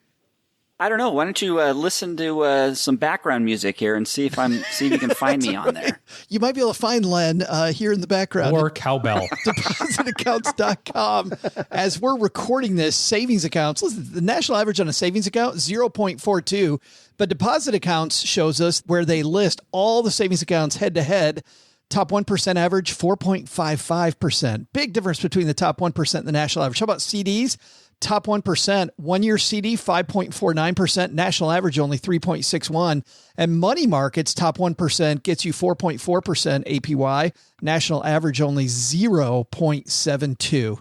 I don't know. Why don't you listen to some background music here and see if you can find me on there. You might be able to find Len here in the background. Or cowbell. Depositaccounts.com. As we're recording this, savings accounts, listen, the national average on a savings account, 0.42. But Deposit Accounts shows us where they list all the savings accounts head to head. Top 1% average, 4.55%. Big difference between the top 1% and the national average. How about CDs? Top 1%, 1-year CD, 5.49%, national average only 3.61. And money markets, top 1% gets you 4.4% APY, national average only 0.72.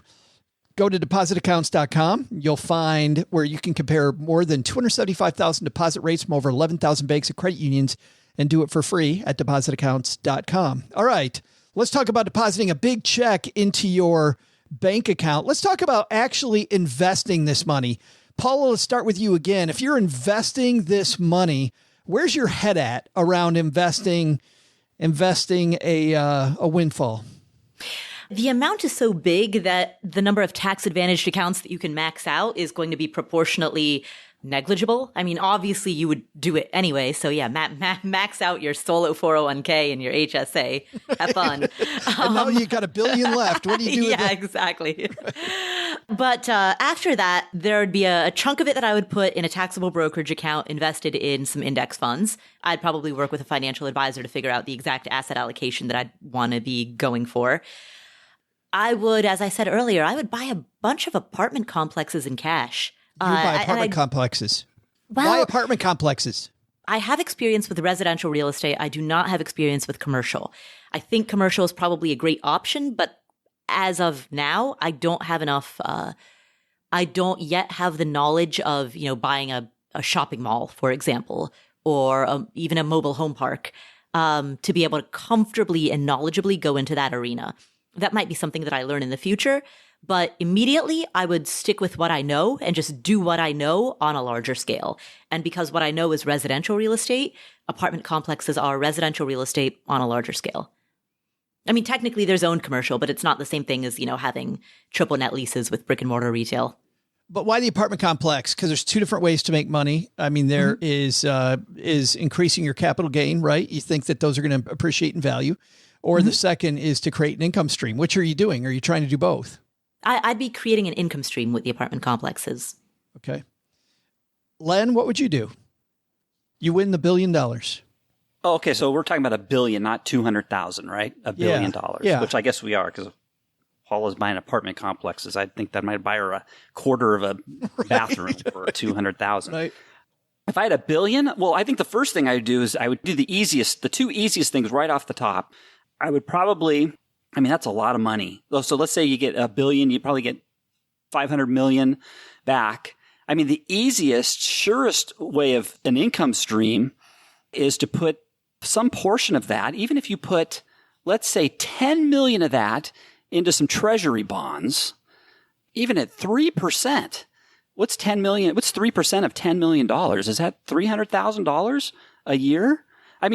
Go to depositaccounts.com. You'll find where you can compare more than 275,000 deposit rates from over 11,000 banks and credit unions and do it for free at depositaccounts.com. All right, let's talk about depositing a big check into your bank account. Let's talk about actually investing this money. Paula, let's start with you again. If you're investing this money, where's your head at around investing a windfall? The amount is so big that the number of tax-advantaged accounts that you can max out is going to be proportionately negligible. I mean, obviously you would do it anyway. So yeah, max out your solo 401k and your HSA. Have fun. And now you got $1 billion left. What do you do with that? Exactly. But after that, there would be a chunk of it that I would put in a taxable brokerage account invested in some index funds. I'd probably work with a financial advisor to figure out the exact asset allocation that I'd want to be going for. I would, as I said earlier, I would buy a bunch of apartment complexes in cash. You buy apartment complexes. Well, why apartment complexes? I have experience with residential real estate. I do not have experience with commercial. I think commercial is probably a great option, but as of now, I don't have enough. I don't yet have the knowledge of, buying a shopping mall, for example, or even a mobile home park to be able to comfortably and knowledgeably go into that arena. That might be something that I learn in the future. But immediately, I would stick with what I know and just do what I know on a larger scale. And because what I know is residential real estate, apartment complexes are residential real estate on a larger scale. I mean, technically, there's owned commercial, but it's not the same thing as, having triple net leases with brick and mortar retail. But why the apartment complex? Because there's two different ways to make money. I mean, there is increasing your capital gain, right? You think that those are going to appreciate in value. Or the second is to create an income stream. Which are you doing? Are you trying to do both? I'd be creating an income stream with the apartment complexes. Okay. Len, what would you do? You win the $1 billion. Oh, okay, so we're talking about $1 billion, not 200,000, right? $1 billion, yeah. Which I guess we are because of Paula's buying apartment complexes. I think that might buy her a quarter of a bathroom for $200,000. Right. If I had $1 billion, well, I think the first thing I would do is I would do the two easiest things right off the top. I would probably, that's a lot of money. So let's say you get $1 billion, you probably get 500 million back. The easiest, surest way of an income stream is to put some portion of that, even if you put, let's say 10 million of that into some treasury bonds, even at 3%. What's 10 million? What's 3% of $10 million? Is that $300,000 a year?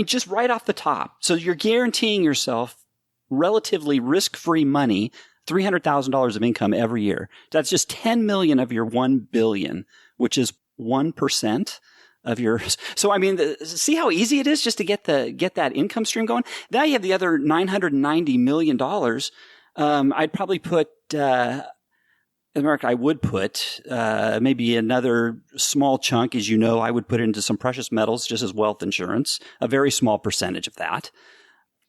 Just right off the top. So you're guaranteeing yourself relatively risk-free money, $300,000 of income every year. That's just 10 million of your 1 billion, which is 1% of your. So see how easy it is just to get that income stream going. Now you have the other $990 million. I'd probably put. I would put maybe another small chunk, as you know, I would put into some precious metals just as wealth insurance, a very small percentage of that.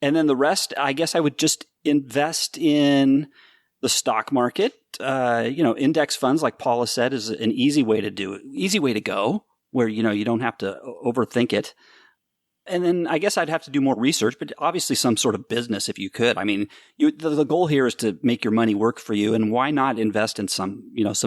And then the rest, I guess I would just invest in the stock market. Index funds, like Paula said, is an easy way to go where, you don't have to overthink it. And then I guess I'd have to do more research, but obviously some sort of business if you could. The goal here is to make your money work for you, and why not invest in some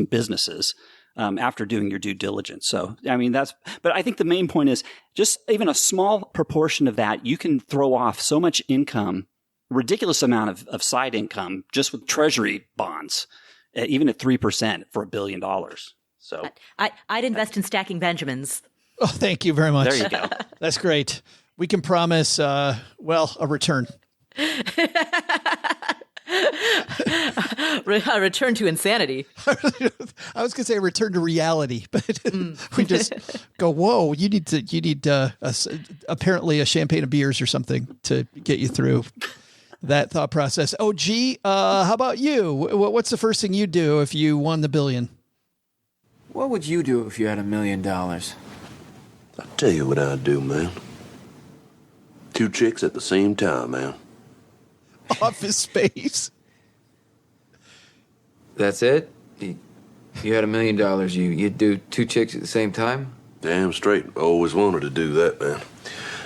businesses after doing your due diligence? So, but I think the main point is just even a small proportion of that, you can throw off so much income, ridiculous amount of side income just with treasury bonds, even at 3% for $1 billion. So I'd invest in stacking Benjamins. Oh, thank you very much. There you go. That's great. We can promise, a return. A return to insanity. I was going to say a return to reality, but we just go, whoa, you need apparently a champagne of beers or something to get you through that thought process. Oh, gee, how about you? What's the first thing you'd do if you won the $1 billion? What would you do if you had $1 million? I'll tell you what I'd do, man. 2 chicks at the same time, man. Office Space. That's it? You had $1 million, you'd do 2 chicks at the same time? Damn straight. Always wanted to do that, man.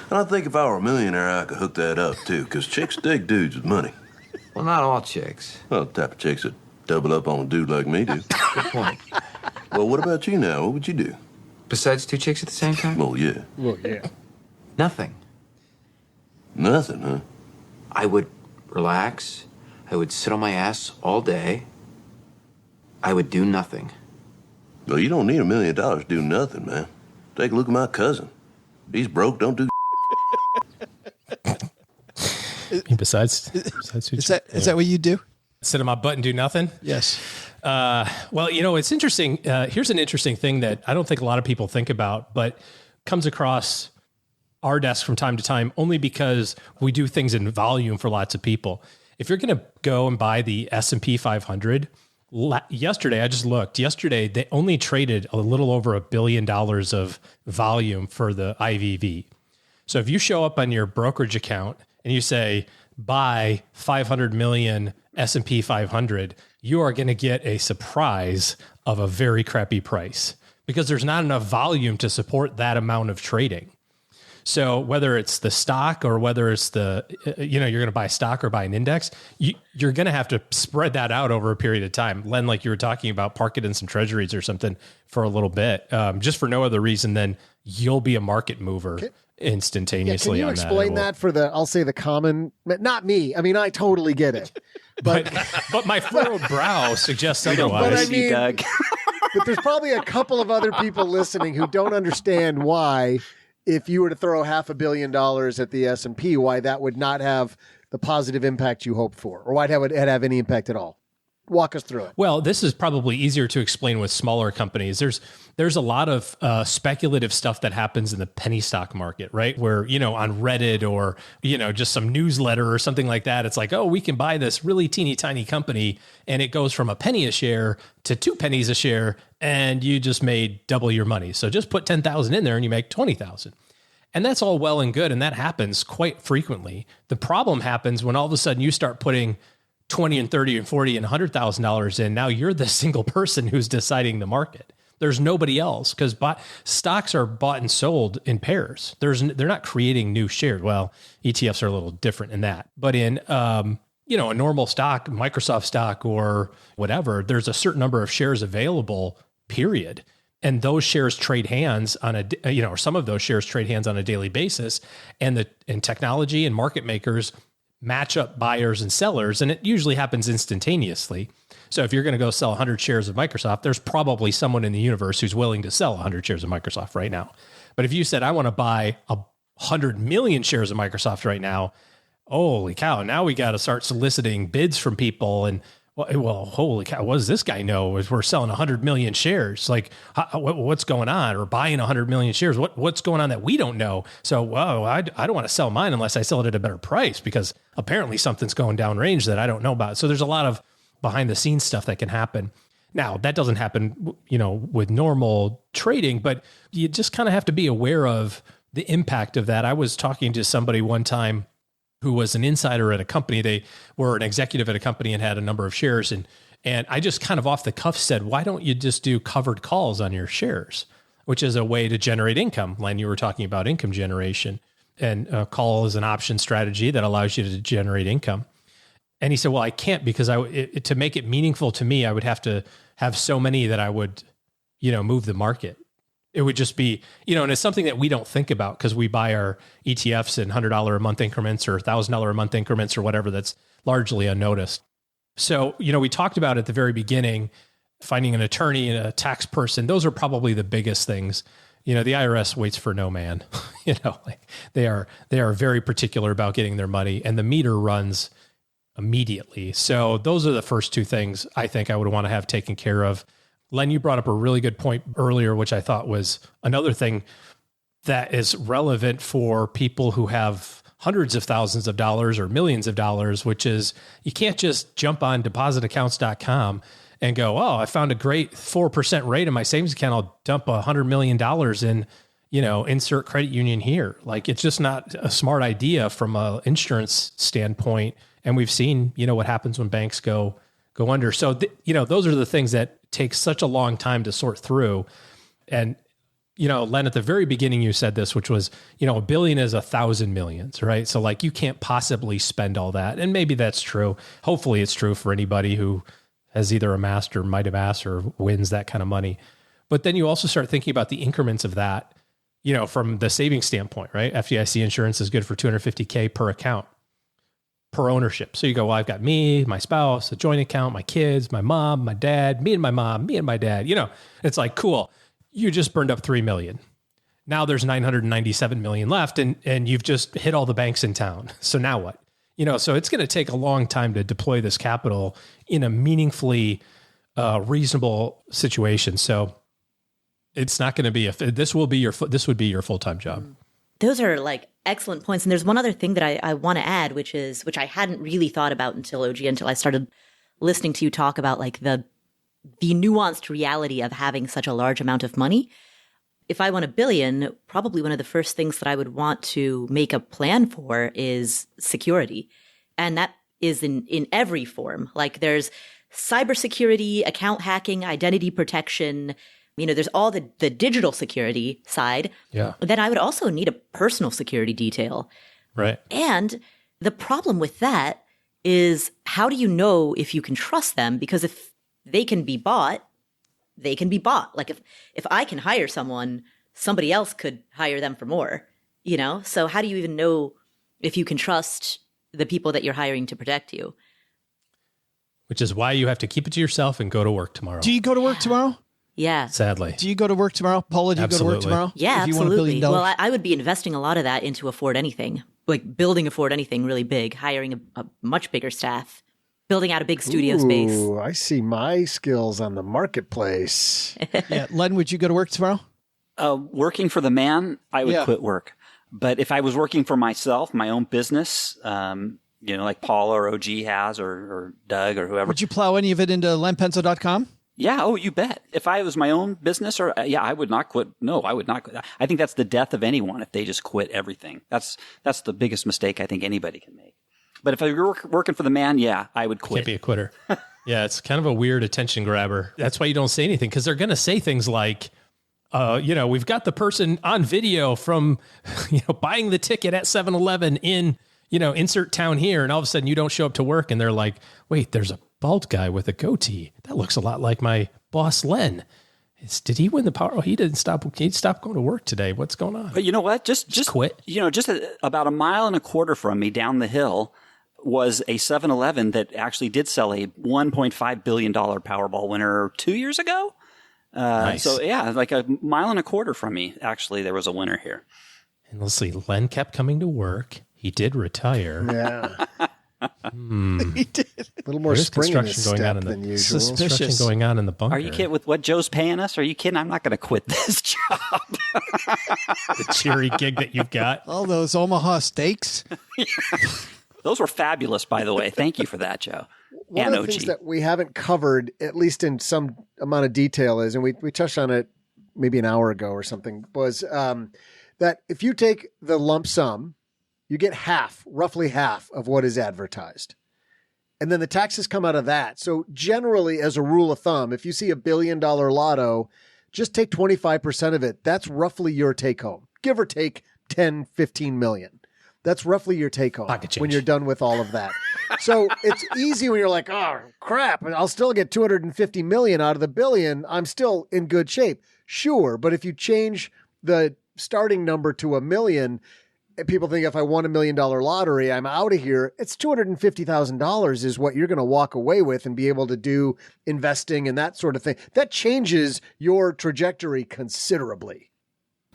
And I think if I were a millionaire, I could hook that up, too, because chicks dig dudes with money. Well, not all chicks. Well, the type of chicks that double up on a dude like me do. Good point. Well, what about you now? What would you do? Besides 2 chicks at the same time? Well, yeah. Nothing. Nothing, huh? I would relax. I would sit on my ass all day. I would do nothing. Well, you don't need $1 million to do nothing, man. Take a look at my cousin. He's broke, don't do Besides is that what you do? Sit on my butt and do nothing? Yes. Well, it's interesting. Here's an interesting thing that I don't think a lot of people think about, but comes across our desk from time to time only because we do things in volume for lots of people. If you're going to go and buy the S&P 500, yesterday, I just looked. Yesterday, they only traded a little over $1 billion of volume for the IVV. So if you show up on your brokerage account and you say, buy 500 million S&P 500, you are going to get a surprise of a very crappy price because there's not enough volume to support that amount of trading. So whether it's the stock or whether it's the, you're going to buy stock or buy an index, you're going to have to spread that out over a period of time. Len, like you were talking about, park it in some treasuries or something for a little bit, just for no other reason than you'll be a market mover instantaneously. Can you explain that for I'll say the common, not me. I totally get it. But my furrowed brow suggests otherwise. But there's probably a couple of other people listening who don't understand why, if you were to throw $500 million at the S&P, why that would not have the positive impact you hoped for, or why it would have any impact at all. Walk us through it. Well, this is probably easier to explain with smaller companies. There's a lot of speculative stuff that happens in the penny stock market, right? Where, on Reddit or, just some newsletter or something like that, it's like, oh, we can buy this really teeny tiny company and it goes from a penny a share to 2 pennies a share and you just made double your money. So just put 10,000 in there and you make 20,000. And that's all well and good. And that happens quite frequently. The problem happens when all of a sudden you start putting $20 and $30 and $40 and $100,000 in, now you're the single person who's deciding the market. There's nobody else because stocks are bought and sold in pairs. They're not creating new shares. Well, ETFs are a little different in that. But in a normal stock, Microsoft stock or whatever, there's a certain number of shares available, period. And those shares trade hands on or some of those shares trade hands on a daily basis. And technology and market makers match up buyers and sellers, and it usually happens instantaneously. So if you're going to go sell 100 shares of Microsoft, there's probably someone in the universe who's willing to sell 100 shares of Microsoft right now. But if you said, I want to buy 100 million shares of Microsoft right now, holy cow, now we got to start soliciting bids from people. And well, holy cow, what does this guy know? Is we're selling 100 million shares? Like, what's going on? Or buying 100 million shares? What's going on that we don't know? So, whoa, I don't want to sell mine unless I sell it at a better price because apparently something's going downrange that I don't know about. So there's a lot of behind the scenes stuff that can happen. Now, that doesn't happen, with normal trading, but you just kind of have to be aware of the impact of that. I was talking to somebody one time who was an insider at a company. They were an executive at a company and had a number of shares. And I just kind of off the cuff said, why don't you just do covered calls on your shares, which is a way to generate income. Len, you were talking about income generation, and a call is an option strategy that allows you to generate income. And he said, well, I can't because to make it meaningful to me, I would have to have so many that I would, move the market. It would just be, and it's something that we don't think about because we buy our ETFs in $100 a month increments or $1,000 a month increments or whatever. That's largely unnoticed. So, we talked about at the very beginning, finding an attorney and a tax person. Those are probably the biggest things. The IRS waits for no man. They are very particular about getting their money, and the meter runs immediately. So those are the first two things I think I would want to have taken care of. Len, you brought up a really good point earlier, which I thought was another thing that is relevant for people who have hundreds of thousands of dollars or millions of dollars, which is you can't just jump on depositaccounts.com and go, oh, I found a great 4% rate in my savings account. I'll dump $100 million in, insert credit union here. Like, it's just not a smart idea from an insurance standpoint. And we've seen, what happens when banks go under. So, those are the things that take such a long time to sort through. And, Len, at the very beginning, you said this, which was, $1 billion is 1,000 millions, right? So like, you can't possibly spend all that. And maybe that's true. Hopefully it's true for anybody who has either amassed or might amass or wins that kind of money. But then you also start thinking about the increments of that, from the savings standpoint, right? FDIC insurance is good for $250K per account, per ownership. So you go, well, I've got me, my spouse, a joint account, my kids, my mom, my dad, me and my mom, me and my dad. It's like, cool. You just burned up 3 million. Now there's 997 million left, and you've just hit all the banks in town. So now what? So it's going to take a long time to deploy this capital in a meaningfully reasonable situation. So it's not going to be this would be your full-time job. Those are like excellent points. And there's one other thing that I want to add, which I hadn't really thought about until I started listening to you talk about like the nuanced reality of having such a large amount of money. If I won $1 billion, probably one of the first things that I would want to make a plan for is security. And that is in every form. Like, there's cybersecurity, account hacking, identity protection. There's all the digital security side. Yeah. Then I would also need a personal security detail. Right. And the problem with that is, how do you know if you can trust them? Because if they can be bought, they can be bought. Like, if I can hire someone, somebody else could hire them for more, So how do you even know if you can trust the people that you're hiring to protect you? Which is why you have to keep it to yourself and go to work tomorrow. Do you go to work tomorrow? Yeah. Sadly. Do you go to work tomorrow? Paula, do you go to work tomorrow? Yeah, if you absolutely. Want $1 billion? Well, I would be investing a lot of that into Afford Anything, like building Afford Anything really big, hiring a much bigger staff, building out a big studio space. Ooh, I see my skills on the marketplace. Yeah. Len, would you go to work tomorrow? Working for the man, I would quit work. But if I was working for myself, my own business, like Paula or OG has, or Doug or whoever. Would you plow any of it into lenpenso.com? Yeah. Oh, you bet. If I was my own business, I would not quit. No, I would not quit. I think that's the death of anyone if they just quit everything. That's the biggest mistake I think anybody can make. But if I were working for the man, yeah, I would quit. Can't be a quitter. Yeah, it's kind of a weird attention grabber. That's why you don't say anything, because they're going to say things like, we've got the person on video from, buying the ticket at 7-Eleven in, insert town here. And all of a sudden you don't show up to work and they're like, wait, there's a bald guy with a goatee. That looks a lot like my boss, Len. Did he win the power? Oh, he didn't stop. He stopped going to work today. What's going on? But you know what? Just quit. Just about 1.25 miles from me down the hill was a 7-Eleven that actually did sell a $1.5 billion Powerball winner 2 years ago. Nice. So yeah, like 1.25 miles from me, actually, there was a winner here. And let's see, Len kept coming to work. He did retire. Yeah. He did. A little more There's spring in his construction going on step in than the usual. construction going on in the bunker. Are you kidding with what Joe's paying us? Are you kidding? I'm not going to quit this job. The cheery gig that you've got? All those Omaha steaks. Those were fabulous, by the way. Thank you for that, Joe. One and of the OG. things that we haven't covered, at least in some amount of detail, is, and we touched on it maybe an hour ago or something, was that if you take the lump sum, you get roughly half of what is advertised. And then the taxes come out of that. So generally, as a rule of thumb, if you see $1 billion lotto, just take 25% of it. That's roughly your take home, give or take 10, 15 million. That's roughly your take home when you're done with all of that. So it's easy when you're like, oh, crap, I'll still get 250 million out of the billion. I'm still in good shape. Sure. But if you change the starting number to $1 million, people think if I won $1 million lottery, I'm out of here. It's $250,000 is what you're going to walk away with and be able to do investing and that sort of thing. That changes your trajectory considerably.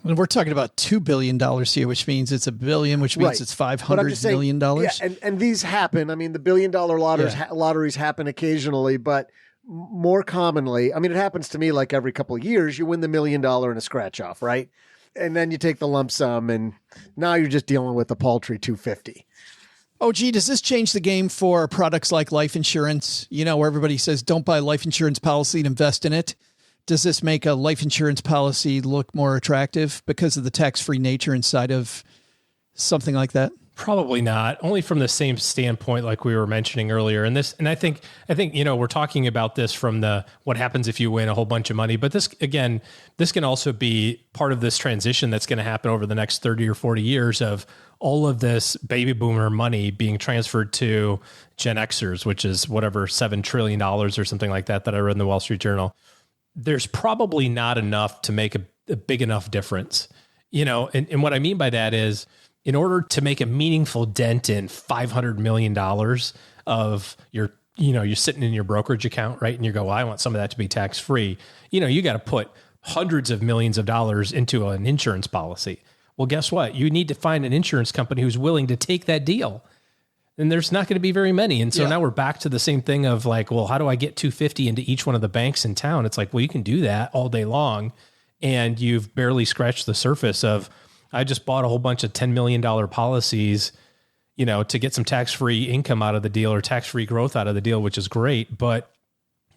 And we're talking about $2 billion here, which means it's $1 billion, which means it's $500 million. Yeah, and these happen. I mean, the $1 billion lotteries happen occasionally, but more commonly, I mean, it happens to me like every couple of years. You win the $1 million in a scratch off, right? And then you take the lump sum, and now you're just dealing with the paltry 250. Oh, gee, does this change the game for products like life insurance? Where everybody says, don't buy a life insurance policy and invest in it. Does this make a life insurance policy look more attractive because of the tax-free nature inside of something like that? Probably not. Only from the same standpoint, like we were mentioning earlier. And I think we're talking about this from the what happens if you win a whole bunch of money. But this can also be part of this transition that's going to happen over the next 30 or 40 years of all of this baby boomer money being transferred to Gen Xers, which is whatever $7 trillion or something like that I read in the Wall Street Journal. There's probably not enough to make a big enough difference, and what I mean by that is in order to make a meaningful dent in $500 million of your, you're sitting in your brokerage account, right? And you go, well, I want some of that to be tax free. You got to put hundreds of millions of dollars into an insurance policy. Well, guess what? You need to find an insurance company who's willing to take that deal. And there's not going to be very many. And so now we're back to the same thing of like, well, how do I get 250 into each one of the banks in town? It's like, well, you can do that all day long. And you've barely scratched the surface of, I just bought a whole bunch of $10 million policies, to get some tax-free income out of the deal or tax-free growth out of the deal, which is great. But,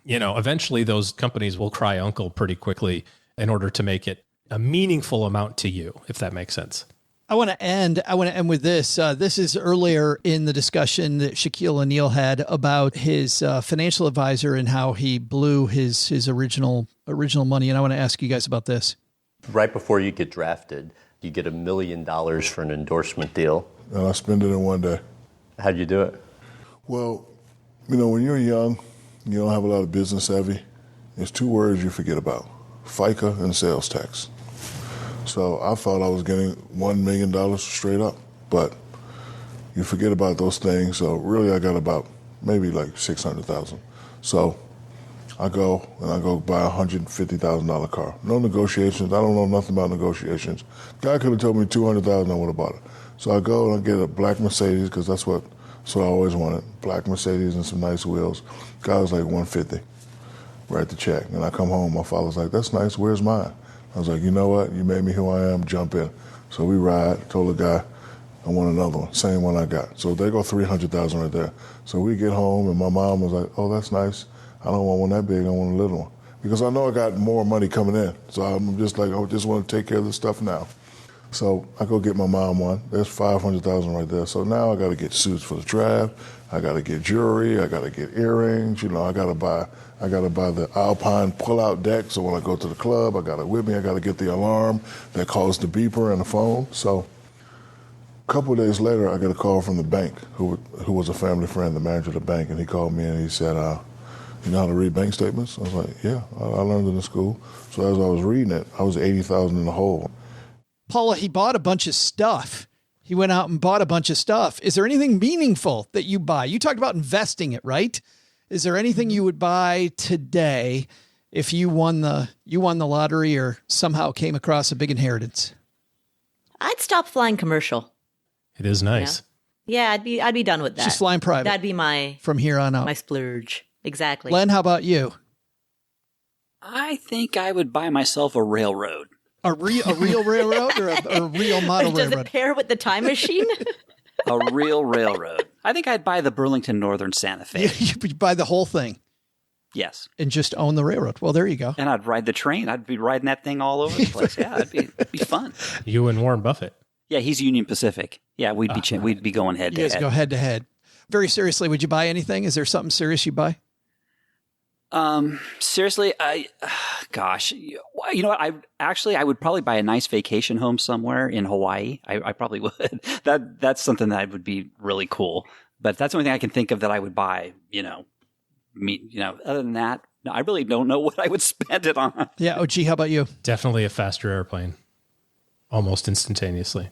eventually those companies will cry uncle pretty quickly in order to make it a meaningful amount to you, if that makes sense. I want to end with this. This is earlier in the discussion that Shaquille O'Neal had about his financial advisor and how he blew his original money. And I want to ask you guys about this. Right before you get drafted, you get $1 million for an endorsement deal. And I spend it in one day. How'd you do it? Well, when you're young, you don't have a lot of business savvy. There's two words you forget about: FICA and sales tax. So I thought I was getting $1 million straight up, but you forget about those things. So really I got about maybe like $600,000. So I go buy a $150,000 car. No negotiations. I don't know nothing about negotiations. Guy could have told me $200,000, I would have bought it. So I go and I get a black Mercedes because that's what I always wanted. Black Mercedes and some nice wheels. Guy was like $150. Write the check. And I come home, my father's like, that's nice, where's mine? I was like, you know what? You made me who I am, jump in. So we ride, told the guy, I want another one, same one I got. So they go $300,000 right there. So we get home and my mom was like, oh, that's nice. I don't want one that big, I want a little one. Because I know I got more money coming in. So I'm just like, I just want to take care of this stuff now. So I go get my mom one. There's $500,000 right there. So now I got to get suits for the draft. I got to get jewelry. I got to get earrings. I got to buy the Alpine pull-out deck. So when I go to the club, I got it with me. I got to get the alarm that calls the beeper and the phone. So a couple of days later, I get a call from the bank, who was a family friend, the manager of the bank, and he called me and he said, "You know how to read bank statements?" I was like, "Yeah, I learned it in school." So as I was reading it, I was $80,000 in the hole. Paula, he bought a bunch of stuff. He went out and bought a bunch of stuff. Is there anything meaningful that you buy? You talked about investing it, right? Is there anything you would buy today if you won the lottery or somehow came across a big inheritance? I'd stop flying commercial. It is nice. Yeah, I'd be done with that. Just flying private. That'd be my from here on out. My splurge. Exactly. Len, how about you? I think I would buy myself a railroad. A real railroad or a real model Does railroad? it pair with the time machine? A real railroad. I think I'd buy the Burlington Northern Santa Fe. You buy the whole thing. Yes. And just own the railroad. Well, there you go. And I'd ride the train. I'd be riding that thing all over the place. Yeah, it'd be fun. You and Warren Buffett. Yeah, he's Union Pacific. Yeah, we'd be going head to head. You guys go head to head. Very seriously, would you buy anything? Is there something serious you buy? Seriously, gosh, you know what? I would probably buy a nice vacation home somewhere in Hawaii. I probably would. That's something that would be really cool. But that's the only thing I can think of that I would buy. Other than that, no, I really don't know what I would spend it on. Yeah. Oh, gee, how about you? Definitely a faster airplane, almost instantaneously.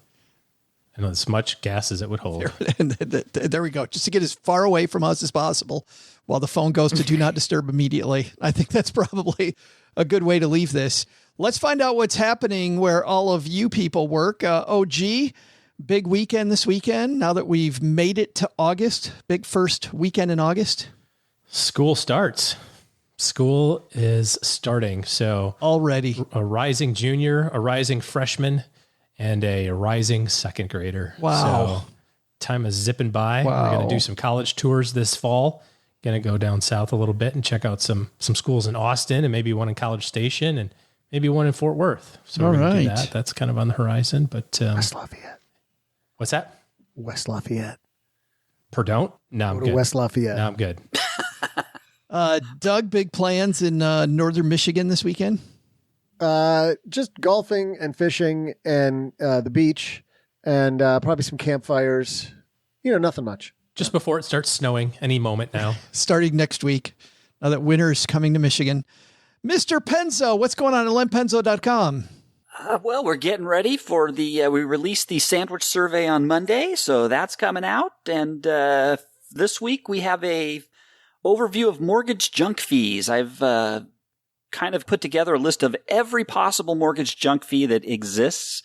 And as much gas as it would hold. There we go. Just to get as far away from us as possible while the phone goes to do not disturb immediately. I think that's probably a good way to leave this. Let's find out what's happening where all of you people work. OG, big weekend this weekend. Now that we've made it to August, big first weekend in August. School starts. School is starting. So already a rising junior, a rising freshman, and a rising second grader. Wow. So time is zipping by. Wow. We're going to do some college tours this fall. Going to go down south a little bit and check out some schools in Austin and maybe one in College Station and maybe one in Fort Worth. So we're going to do that. That's kind of on the horizon. But West Lafayette. What's that? West Lafayette. Perdon't? No, I'm Go to good. West Lafayette. No, I'm good. Doug, big plans in northern Michigan this weekend? Just golfing and fishing and the beach and probably some campfires. Nothing much. Just before it starts snowing any moment now. Starting next week, now that winter's coming to Michigan. Mr. Penzo, what's going on at lenpenzo.com? Well, we're getting ready for we released the sandwich survey on Monday, so that's coming out. And this week we have a overview of mortgage junk fees. I've kind of put together a list of every possible mortgage junk fee that exists.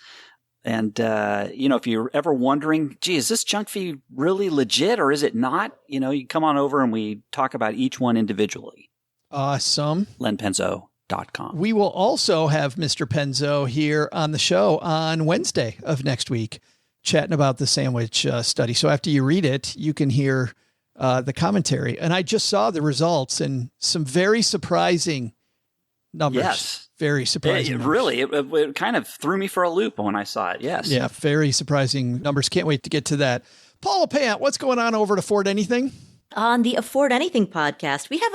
And, if you're ever wondering, gee, is this junk fee really legit or is it not? You come on over and we talk about each one individually. Awesome. lenpenzo.com. We will also have Mr. Penzo here on the show on Wednesday of next week, chatting about the sandwich study. So after you read it, you can hear the commentary. And I just saw the results and some very surprising numbers. Yes. Very surprising. Really, it kind of threw me for a loop when I saw it. Yes. Yeah, very surprising numbers. Can't wait to get to that. Paula Pant, what's going on over at Afford Anything? On the Afford Anything podcast, we have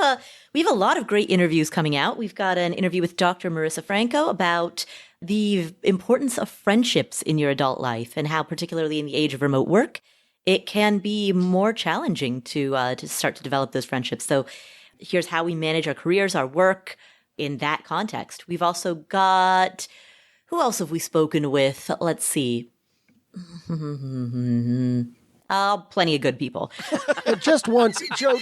a lot of great interviews coming out. We've got an interview with Dr. Marissa Franco about the importance of friendships in your adult life and how, particularly in the age of remote work, it can be more challenging to start to develop those friendships. So here's how we manage our careers, our work in that context. We've also got, who else have we spoken with? Let's see. Plenty of good people. Just once, Joe,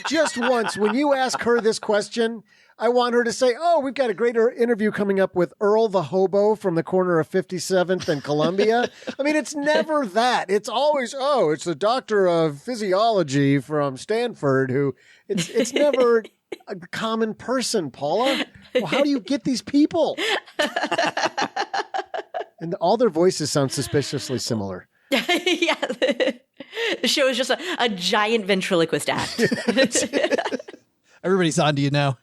when you ask her this question, I want her to say, we've got a great interview coming up with Earl the Hobo from the corner of 57th and Columbia. I mean, it's never that. It's always, it's the doctor of physiology from Stanford who, it's never a common person, Paula. Well, how do you get these people? And all their voices sound suspiciously similar. Yeah. The show is just a giant ventriloquist act. Everybody's on to you now.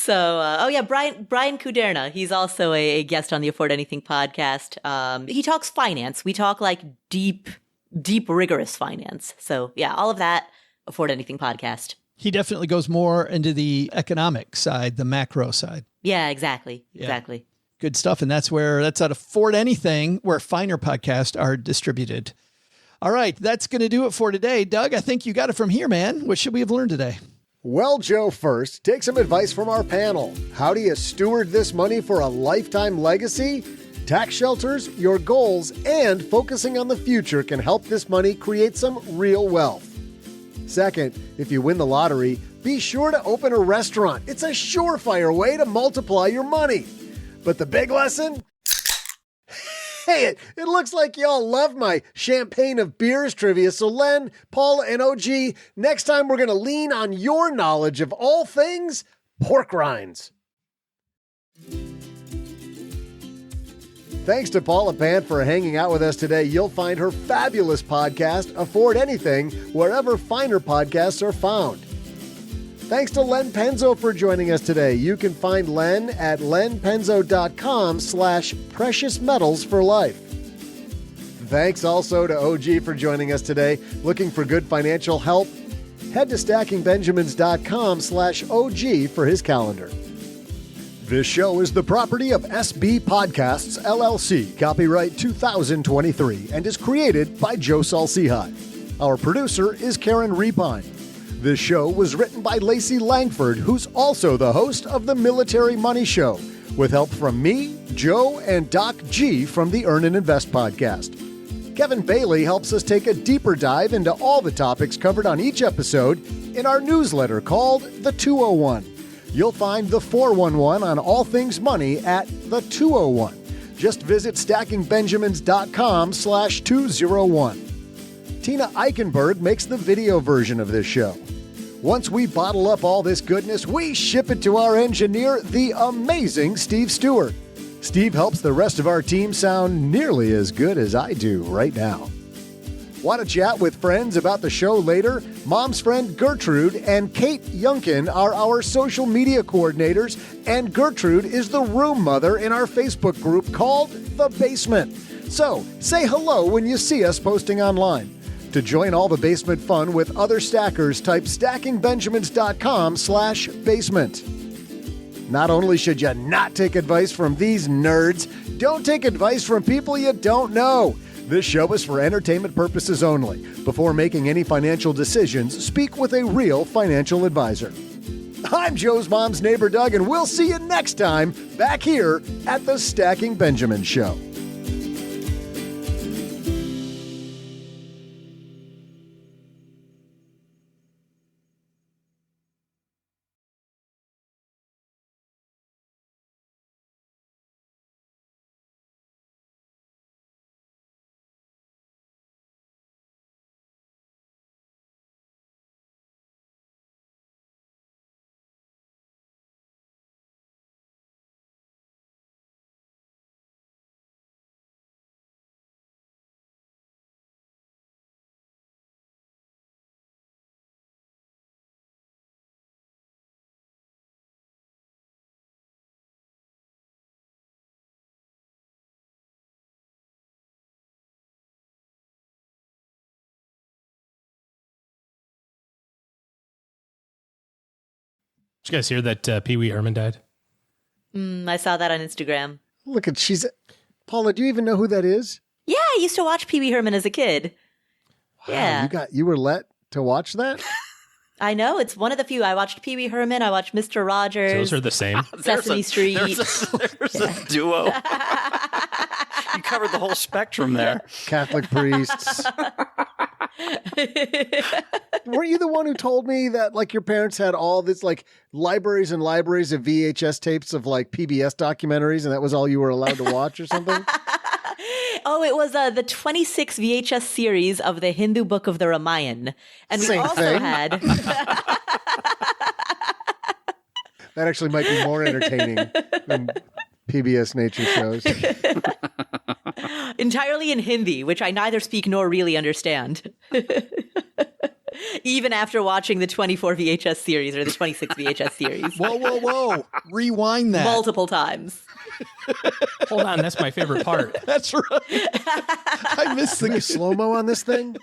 Brian Kuderna. He's also a guest on the Afford Anything podcast. He talks finance. We talk like deep, rigorous finance. So yeah, all of that, Afford Anything podcast. He definitely goes more into the economic side, the macro side. Yeah, exactly. Exactly. Good stuff. And that's out of Afford Anything, where finer podcasts are distributed. All right. That's going to do it for today. Doug, I think you got it from here, man. What should we have learned today? Well, Joe, first, take some advice from our panel. How do you steward this money for a lifetime legacy? Tax shelters, your goals, and focusing on the future can help this money create some real wealth. Second, if you win the lottery, be sure to open a restaurant. It's a surefire way to multiply your money. But the big lesson? Hey, it looks like y'all love my champagne of beers trivia. So Len, Paula, and OG, next time we're going to lean on your knowledge of all things pork rinds. Thanks to Paula Pant for hanging out with us today. You'll find her fabulous podcast, Afford Anything, wherever finer podcasts are found. Thanks to Len Penzo for joining us today. You can find Len at lenpenzo.com/precious metals for life. Thanks also to OG for joining us today. Looking for good financial help? Head to stackingbenjamins.com/OG for his calendar. This show is the property of SB Podcasts, LLC, copyright 2023, and is created by Joe Salcihai. Our producer is Karen Repine. This show was written by Lacey Langford, who's also the host of the Military Money Show, with help from me, Joe, and Doc G from the Earn and Invest podcast. Kevin Bailey helps us take a deeper dive into all the topics covered on each episode in our newsletter called The 201. You'll find the 411 on all things money at the 201. Just visit stackingbenjamins.com/201. Tina Eichenberg makes the video version of this show. Once we bottle up all this goodness, we ship it to our engineer, the amazing Steve Stewart. Steve helps the rest of our team sound nearly as good as I do right now. Want to chat with friends about the show later? Mom's friend Gertrude and Kate Yunkin are our social media coordinators, and Gertrude is the room mother in our Facebook group called The Basement. So, say hello when you see us posting online. To join all the basement fun with other stackers, type stackingbenjamins.com/basement. Not only should you not take advice from these nerds, don't take advice from people you don't know. This show is for entertainment purposes only. Before making any financial decisions, speak with a real financial advisor. I'm Joe's mom's neighbor, Doug, and we'll see you next time back here at the Stacking Benjamin Show. Did you guys hear that Pee Wee Herman died? I saw that on Instagram. Look at Paula, do you even know who that is? Yeah, I used to watch Pee Wee Herman as a kid. Wow, Yeah. You were let to watch that? I know. It's one of the few. I watched Pee Wee Herman. I watched Mr. Rogers. Those are the same. Sesame Street. There's a duo. You covered the whole spectrum there. Catholic priests. Were you the one who told me that like your parents had all this like libraries and libraries of VHS tapes of like PBS documentaries and that was all you were allowed to watch or something? Oh, it was the 26 VHS series of the Hindu book of the Ramayana. And we Same also thing. had... That actually might be more entertaining than PBS nature shows. entirely in Hindi, which I neither speak nor really understand. Even after watching the 24 VHS series or the 26 VHS series. Whoa. Rewind that. Multiple times. Hold on, that's my favorite part. That's right. I missed the slow-mo on this thing.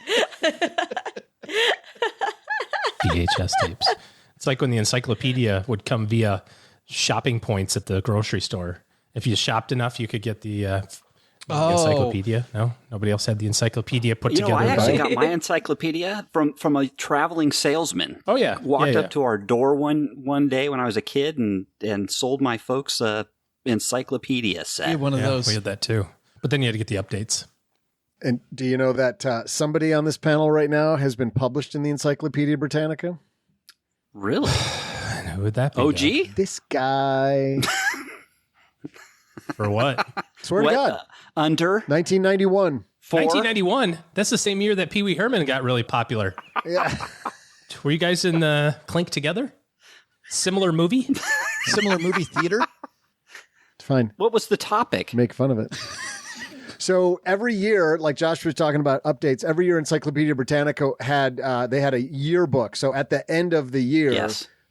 VHS tapes. It's like when the encyclopedia would come via shopping points at the grocery store. If you shopped enough, you could get the encyclopedia. No? Nobody else had the encyclopedia put together. I actually got my encyclopedia from a traveling salesman. Oh, yeah. Walked up to our door one day when I was a kid and sold my folks a encyclopedia set. Yeah, one of those. We had that too. But then you had to get the updates. And do you know that somebody on this panel right now has been published in the Encyclopedia Britannica? Really? Who would that be? OG? This guy. For what? Swear to God. Under 1991. 1991? That's the same year that Pee Wee Herman got really popular. Yeah. Were you guys in Clink together? Similar movie? Similar movie theater? It's fine. What was the topic? Make fun of it. So every year, like Josh was talking about updates, every year Encyclopedia Britannica had they had a yearbook. So at the end of the year,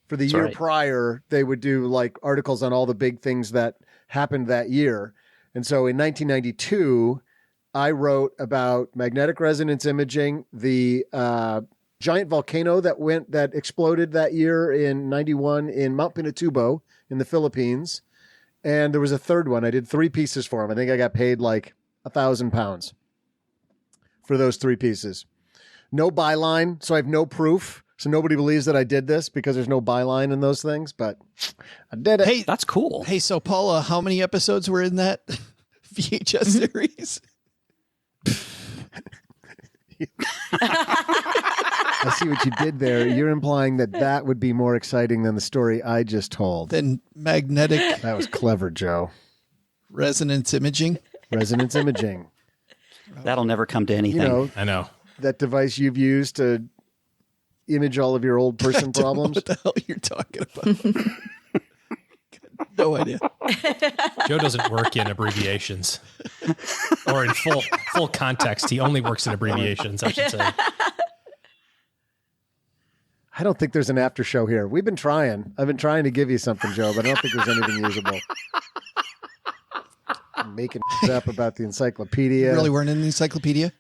for the year prior, they would do like articles on all the big things that happened that year. And so in 1992, I wrote about magnetic resonance imaging, the giant volcano that exploded that year in 91 in Mount Pinatubo in the Philippines. And there was a third one. I did 3 pieces for him. I think I got paid like £1,000 for those 3 pieces. No byline, so I have no proof. So nobody believes that I did this because there's no byline in those things, but I did it. Hey, that's cool. Hey, so Paula, how many episodes were in that VHS series? I see what you did there. You're implying that would be more exciting than the story I just told. Then magnetic. That was clever, Joe. Resonance imaging. Resonance imaging. That'll never come to anything. I know. That device you've used to image all of your old person problems. What the hell you're talking about? No idea. Joe doesn't work in abbreviations or in full context. He only works in abbreviations, I should say. I don't think there's an after show here. We've been trying. I've been trying to give you something, Joe, but I don't think there's anything usable. I'm making up about the encyclopedia. You really weren't in the encyclopedia?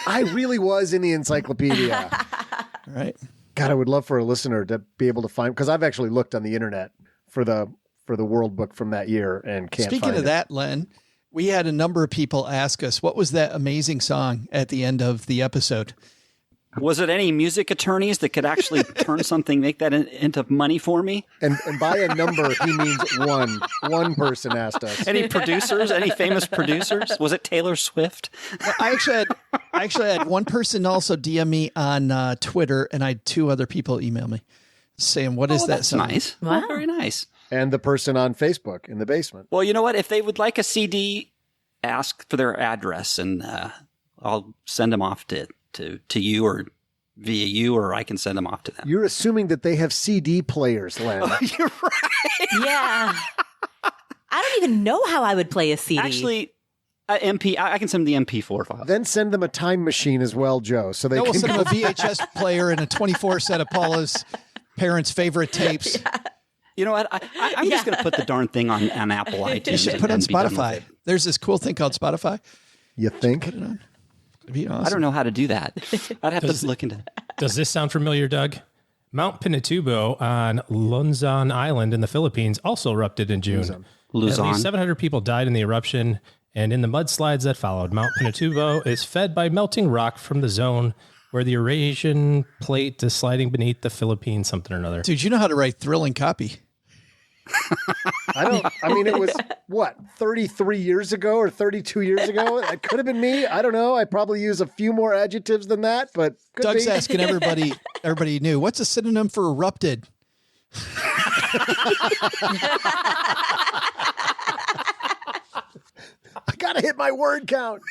I really was in the encyclopedia. All right. God, I would love for a listener to be able to find, because I've actually looked on the internet for the World Book from that year and can't Speaking find of it. that, Len, we had a number of people ask us, what was that amazing song at the end of the episode? Was it any music attorneys that could actually turn something, make that into money for me? And by a number, he means one. One person asked us. Any producers? Any famous producers? Was it Taylor Swift? Well, I actually had one person also DM me on Twitter, and I had 2 other people email me saying, what is that that's song? nice. Wow. Oh, very nice. And the person on Facebook in the basement. Well, you know what? If they would like a CD, ask for their address, and I'll send them off to you or via you, or I can send them off to them. You're assuming that they have CD players, Len. Oh, you're right. Yeah. I don't even know how I would play a CD. Actually, MP, I can send them the MP4 file. Then send them a time machine as well, Joe, so they No, we'll can send them a VHS player and a 24 set of Paula's parents' favorite tapes. Yeah. You know what? I'm just going to put the darn thing on Apple iTunes. You should put it on and be done with Spotify. it. There's this cool thing called Spotify. You think? Put it on. It'd be awesome. I don't know how to do that. I'd have to look into it. Does this sound familiar, Doug? Mount Pinatubo on Luzon Island in the Philippines also erupted in June. Luzon. At least 700 people died in the eruption, and in the mudslides that followed. Mount Pinatubo is fed by melting rock from the zone where the Eurasian plate is sliding beneath the Philippines, something or another. Dude, you know how to write thrilling copy. It was, what, 33 years ago or 32 years ago? It could have been me. I don't know. I probably use a few more adjectives than that, but could Doug's be. asking everybody knew. What's a synonym for erupted? I got to hit my word count.